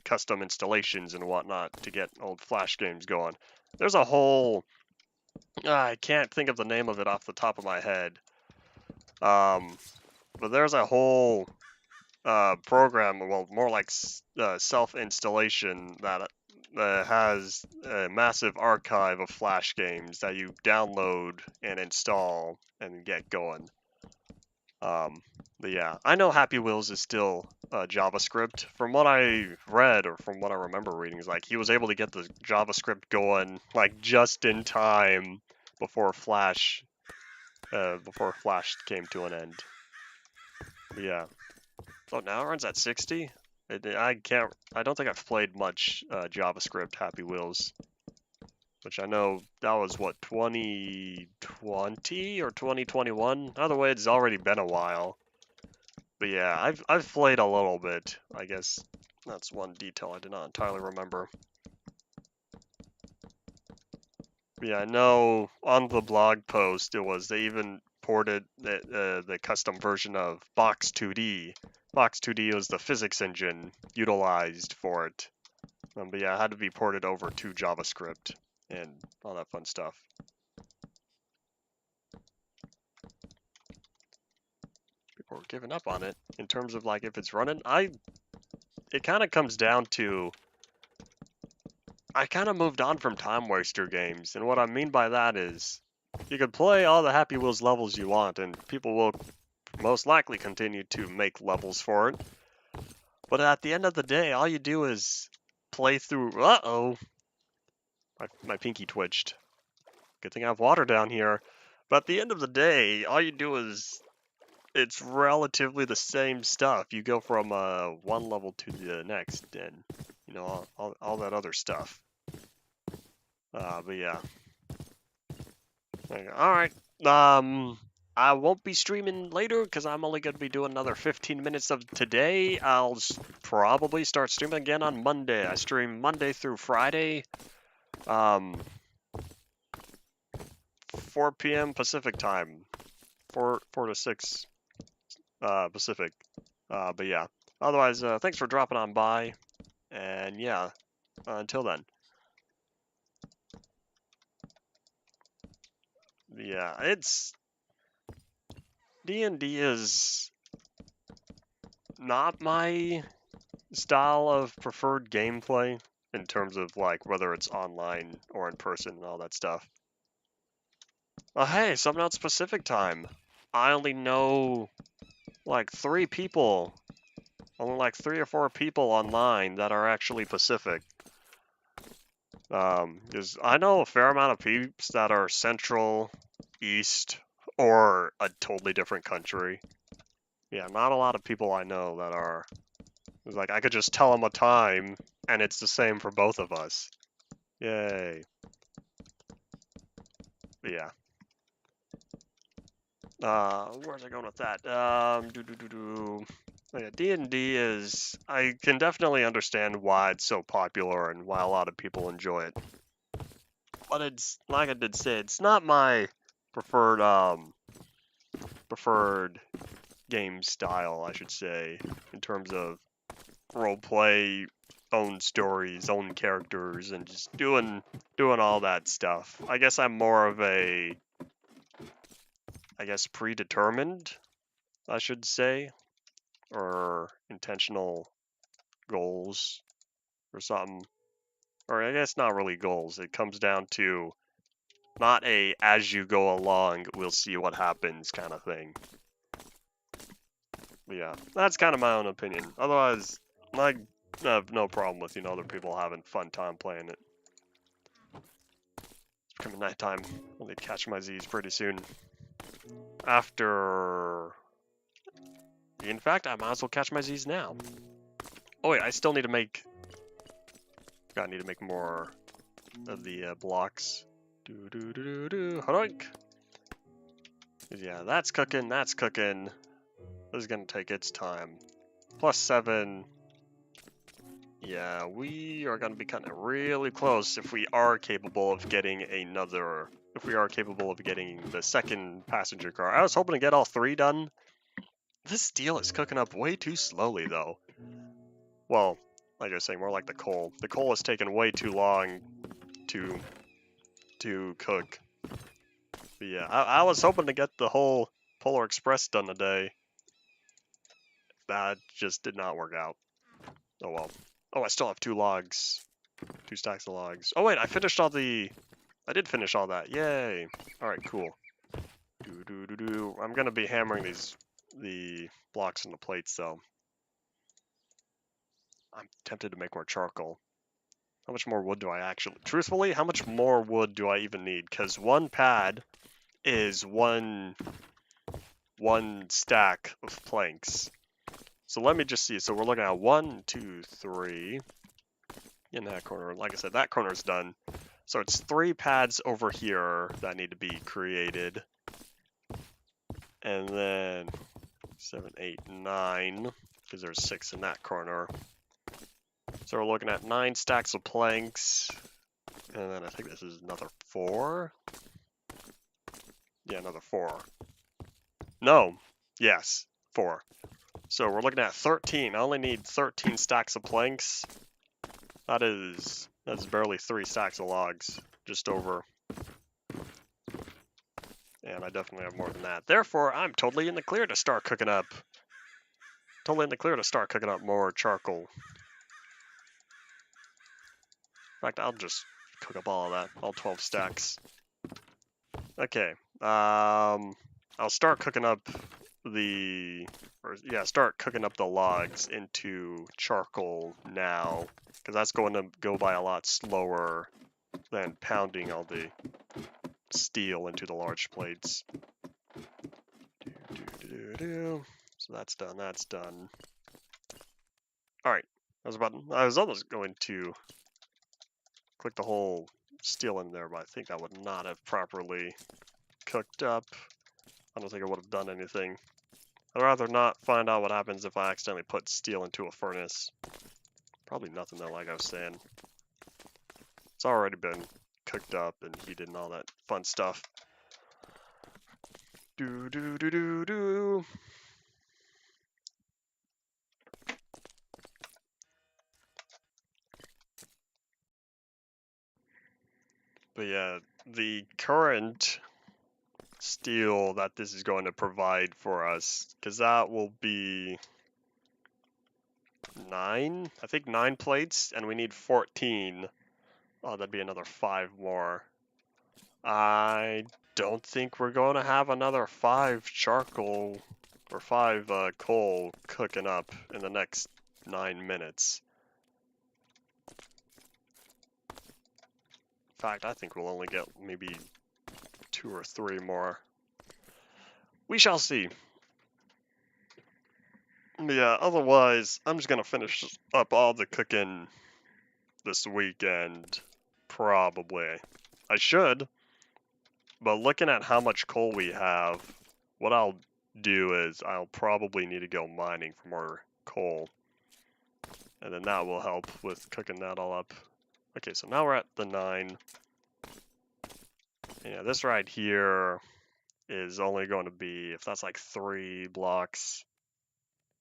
custom installations and whatnot to get old Flash games going. There's a whole... I can't think of the name of it off the top of my head. But there's a whole program, well, more like self-installation that has a massive archive of Flash games that you download and install and get going. But yeah, I know Happy Wheels is still JavaScript. From what I read, or from what I remember reading, is like he was able to get the JavaScript going like just in time before Flash came to an end. But yeah. Oh, now it runs at 60? I don't think I've played much JavaScript Happy Wheels. Which I know that was, what, 2020 or 2021? Either way, it's already been a while. But yeah, I've played a little bit. I guess that's one detail I did not entirely remember. But yeah, I know on the blog post they even ported the custom version of Box 2D. Box 2D was the physics engine utilized for it. But yeah, it had to be ported over to JavaScript and all that fun stuff. People are giving up on it in terms of like if it's running. It kind of comes down to I kind of moved on from time waster games, and what I mean by that is you can play all the Happy Wheels levels you want, and people will most likely continue to make levels for it. But at the end of the day, all you do is play through. Uh-oh. My pinky twitched. Good thing I have water down here. But at the end of the day, all you do is it's relatively the same stuff. You go from one level to the next, and you know all that other stuff. But yeah. Okay, all right. I won't be streaming later because I'm only going to be doing another 15 minutes of today. I'll probably start streaming again on Monday. I stream Monday through Friday. 4 p.m. Pacific time. 4 to 6 Pacific. But yeah. Otherwise, thanks for dropping on by. And yeah, until then. Yeah, it's... D&D is not my style of preferred gameplay in terms of like whether it's online or in person and all that stuff. Oh hey, something else Pacific time. I only know like 3 people, only like 3 or 4 people online that are actually Pacific. Because I know a fair amount of peeps that are Central, East, or a totally different country. Yeah, not a lot of people I know that are. It's like I could just tell them a time, and it's the same for both of us. Yay. But yeah. Where's I going with that? Oh yeah, D&D is... I can definitely understand why it's so popular and why a lot of people enjoy it. But it's, like I did say, it's not my preferred game style, I should say, in terms of roleplay, own stories, own characters, and just doing all that stuff. I guess I'm more of a, predetermined, I should say, or intentional goals or something. Or I guess not really goals. It comes down to not a as you go along, we'll see what happens kind of thing. But yeah, that's kind of my own opinion. Otherwise, I have no problem with, other people having fun time playing it. It's becoming nighttime. I'll need to catch my Z's pretty soon. In fact, I might as well catch my Z's now. Oh wait, I still need to make... I need to make more of the blocks. Hoink! Yeah, that's cooking, that's cooking. This is gonna take its time. +7. Yeah, we are gonna be cutting it really close if we are capable of getting the second passenger car. I was hoping to get all 3 done. This steel is cooking up way too slowly, though. Well, like I was saying, more like the coal. The coal is taking way too long to cook. But yeah, I was hoping to get the whole Polar Express done today. That just did not work out. Oh well. Oh, I still have 2 logs. 2 stacks of logs. Oh wait, I did finish all that. Yay. Alright, cool. I'm gonna be hammering the blocks into plates though. I'm tempted to make more charcoal. How much more wood do I actually... Truthfully, how much more wood do I even need? Because 1 pad is one stack of planks. So let me just see. So we're looking at 1, 2, 3 in that corner. Like I said, that corner's done. So it's 3 pads over here that need to be created. And then 7, 8, 9, because there's 6 in that corner. So we're looking at 9 stacks of planks. And then I think this is another 4. Yeah, another 4. No. Yes, 4. So we're looking at 13. I only need 13 stacks of planks. That's barely 3 stacks of logs. Just over. And I definitely have more than that. Therefore, I'm totally in the clear to start cooking up. More charcoal. In fact, I'll just cook up all of that. All 12 stacks. Okay. I'll start cooking up start cooking up the logs into charcoal now, because that's going to go by a lot slower than pounding all the steel into the large plates. So that's done, that's done. Alright, I was almost going to click the whole steel in there, but I think that would not have properly cooked up. I don't think it would have done anything. I'd rather not find out what happens if I accidentally put steel into a furnace. Probably nothing though, like I was saying. It's already been cooked up and heated and all that fun stuff. Do. But yeah, the current steel that this is going to provide for us, because that will be 9, I think 9 plates, and we need 14. Oh, that'd be another 5 more. I don't think we're going to have another 5 charcoal or 5 coal cooking up in the next 9 minutes. In fact, I think we'll only get maybe 2 or 3 more. We shall see. Yeah, otherwise, I'm just going to finish up all the cooking this weekend. Probably. I should. But looking at how much coal we have, what I'll do is I'll probably need to go mining for more coal. And then that will help with cooking that all up. Okay, so now we're at the 9. Yeah, this right here is only going to be, if that's like 3 blocks,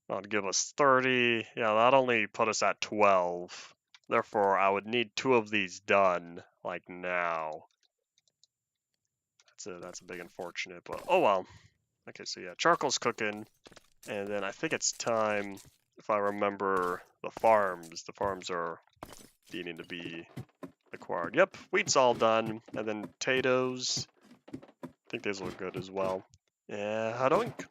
that'll give us 30. Yeah, that only put us at 12. Therefore, I would need 2 of these done, like now. That's a big unfortunate, but oh well. Okay, so yeah, charcoal's cooking, and then I think it's time, if I remember, the farms. The farms are needing to be acquired. Yep, wheat's all done, and then potatoes. I think these look good as well. Yeah, hadoink.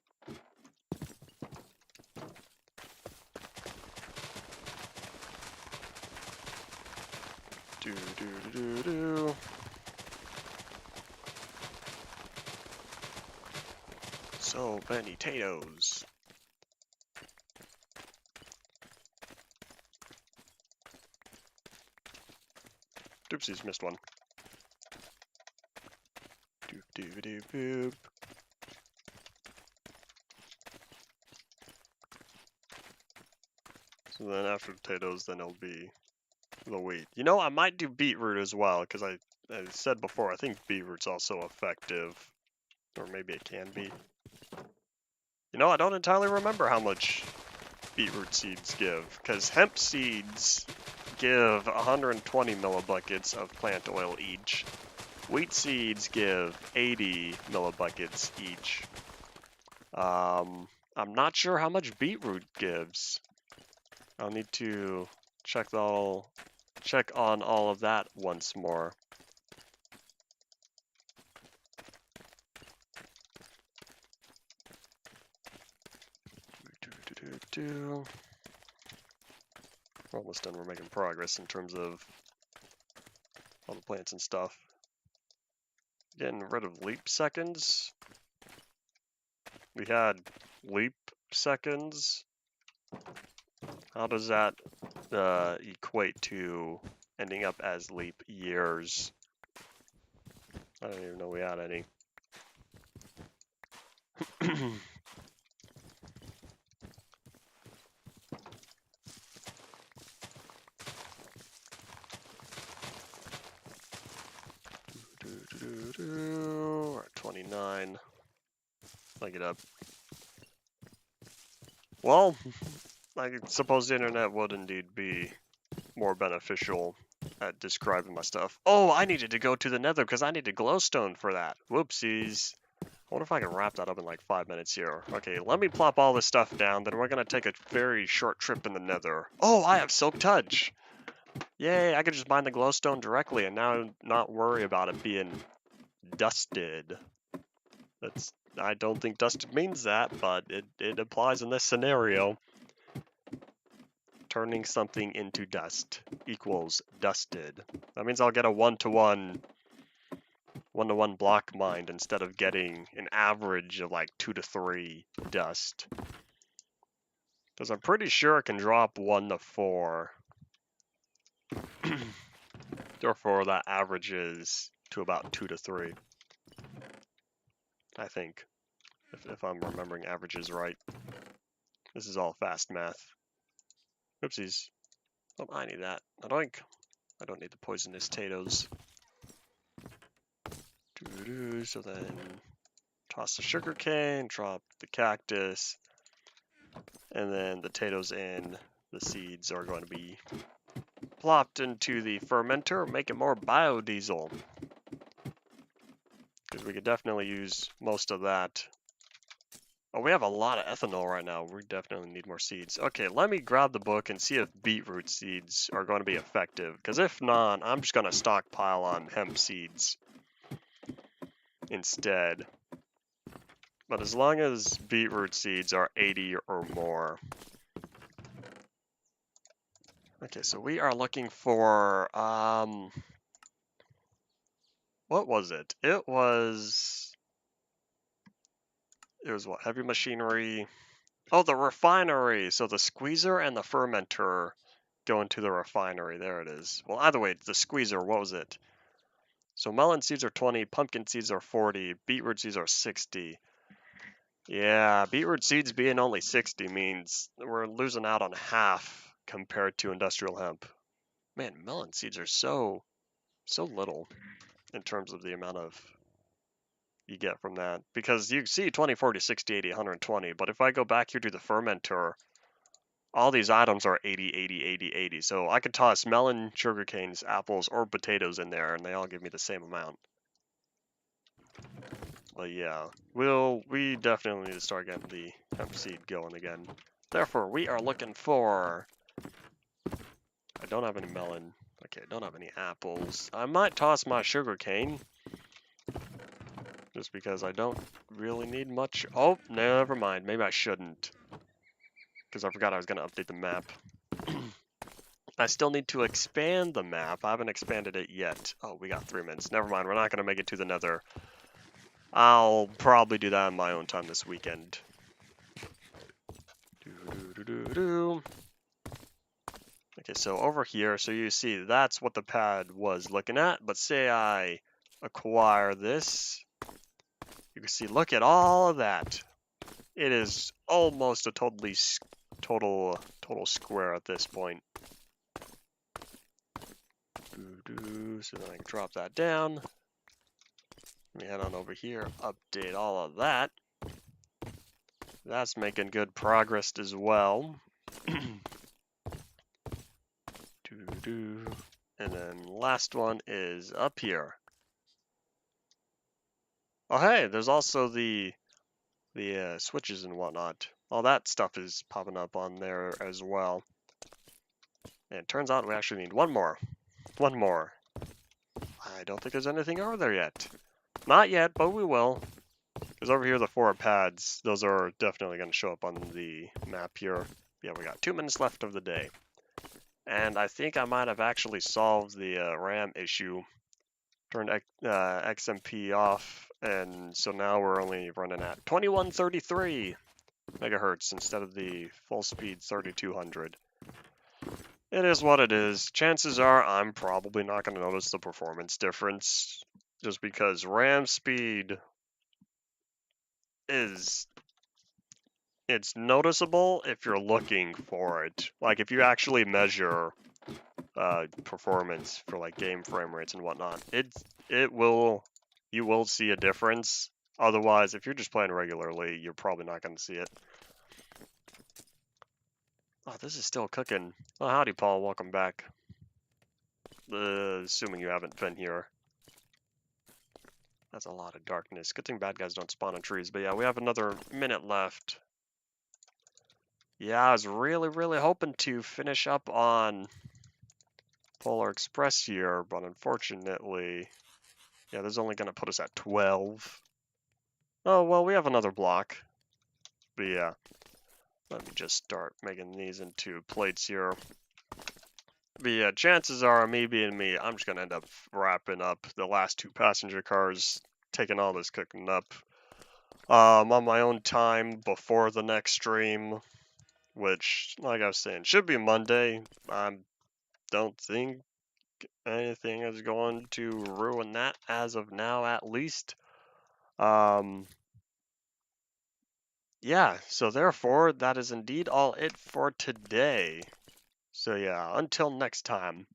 Do. So many potatoes. Oopsies, missed one. Boop. So then after potatoes, then it'll be the wheat. You know, I might do beetroot as well, because I said before, I think beetroot's also effective. Or maybe it can be. You know, I don't entirely remember how much beetroot seeds give, because hemp seeds give 120 millibuckets of plant oil each. Wheat seeds give 80 millibuckets each. I'm not sure how much beetroot gives. I'll need to check on all of that once more. We're almost done. We're making progress in terms of all the plants and stuff. Getting rid of leap seconds. We had leap seconds. How does that equate to ending up as leap years? I don't even know we had any. We're at 29. Like it up. Well, I suppose the internet would indeed be more beneficial at describing my stuff. Oh, I needed to go to the nether because I needed glowstone for that. Whoopsies. I wonder if I can wrap that up in like 5 minutes here. Okay, let me plop all this stuff down, then we're going to take a very short trip in the nether. Oh, I have silk touch. Yay, I could just mine the glowstone directly and now not worry about it being dusted. That's I don't think dusted means that, but it applies in this scenario. Turning something into dust equals dusted. That means I'll get a one-to-one block mined instead of getting an average of like 2 to 3 dust. Because I'm pretty sure it can drop 1 to 4. Therefore, that averages to about 2 to 3. I think, if I'm remembering averages right. This is all fast math. Oopsies. Oh, I need that. Adoink. I don't need the poisonous potatoes. So then, toss the sugarcane, drop the cactus, and then the potatoes and the seeds are going to be plopped into the fermenter, make it more biodiesel. Because we could definitely use most of that. Oh, we have a lot of ethanol right now. We definitely need more seeds. Okay, let me grab the book and see if beetroot seeds are going to be effective. Because if not, I'm just going to stockpile on hemp seeds instead. But as long as beetroot seeds are 80 or more. Okay, so we are looking for, what was it? It was what, heavy machinery? Oh, the refinery! So the squeezer and the fermenter go into the refinery. There it is. Well, either way, the squeezer, what was it? So melon seeds are 20, pumpkin seeds are 40, beetroot seeds are 60. Yeah, beetroot seeds being only 60 means we're losing out on half compared to industrial hemp. Man, melon seeds are so little in terms of the amount of you get from that. Because you see 20, 40, 60, 80, 120, but if I go back here to the fermenter, all these items are 80, 80, 80, 80. So I could toss melon, sugar canes, apples, or potatoes in there, and they all give me the same amount. But yeah, we definitely need to start getting the hemp seed going again. Therefore, we are looking for... I don't have any melon. Okay, I don't have any apples. I might toss my sugar cane. Just because I don't really need much. Oh, never mind. Maybe I shouldn't. Because I forgot I was going to update the map. I still need to expand the map. I haven't expanded it yet. Oh, we got 3 minutes. Never mind. We're not going to make it to the nether. I'll probably do that on my own time this weekend. Okay, so over here, so you see that's what the pad was looking at. But say I acquire this. You can see, look at all of that. It is almost a total square at this point. So then I can drop that down. Let me head on over here, update all of that. That's making good progress as well. And then last one is up here. Oh hey, there's also the switches and whatnot. All that stuff is popping up on there as well. And it turns out we actually need one more. One more. I don't think there's anything over there yet. Not yet, but we will. Because over here, the 4 pads, those are definitely going to show up on the map here. Yeah, we got 2 minutes left of the day. And I think I might have actually solved the RAM issue. Turned XMP off, and so now we're only running at 2133 megahertz instead of the full speed 3200. It is what it is. Chances are I'm probably not going to notice the performance difference, just because RAM speed it's noticeable if you're looking for it. Like if you actually measure performance for like game frame rates and whatnot, you will see a difference. Otherwise, if you're just playing regularly, you're probably not going to see it. Oh, this is still cooking. Oh, howdy, Paul. Welcome back. Assuming you haven't been here. That's a lot of darkness. Good thing bad guys don't spawn on trees. But yeah, we have another minute left. Yeah, I was really hoping to finish up on Polar Express here, but unfortunately, yeah, this is only going to put us at 12. Oh, well, we have another block. But yeah, let me just start making these into plates here. But yeah, chances are, me being me, I'm just gonna end up wrapping up the last 2 passenger cars, taking all this cooking up on my own time before the next stream, which, like I was saying, should be Monday. I don't think anything is going to ruin that as of now, at least. Yeah, so therefore, that is indeed all it for today. So yeah, until next time,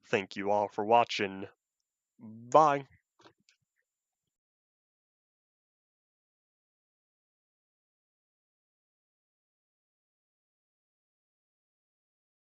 thank you all for watching. Bye.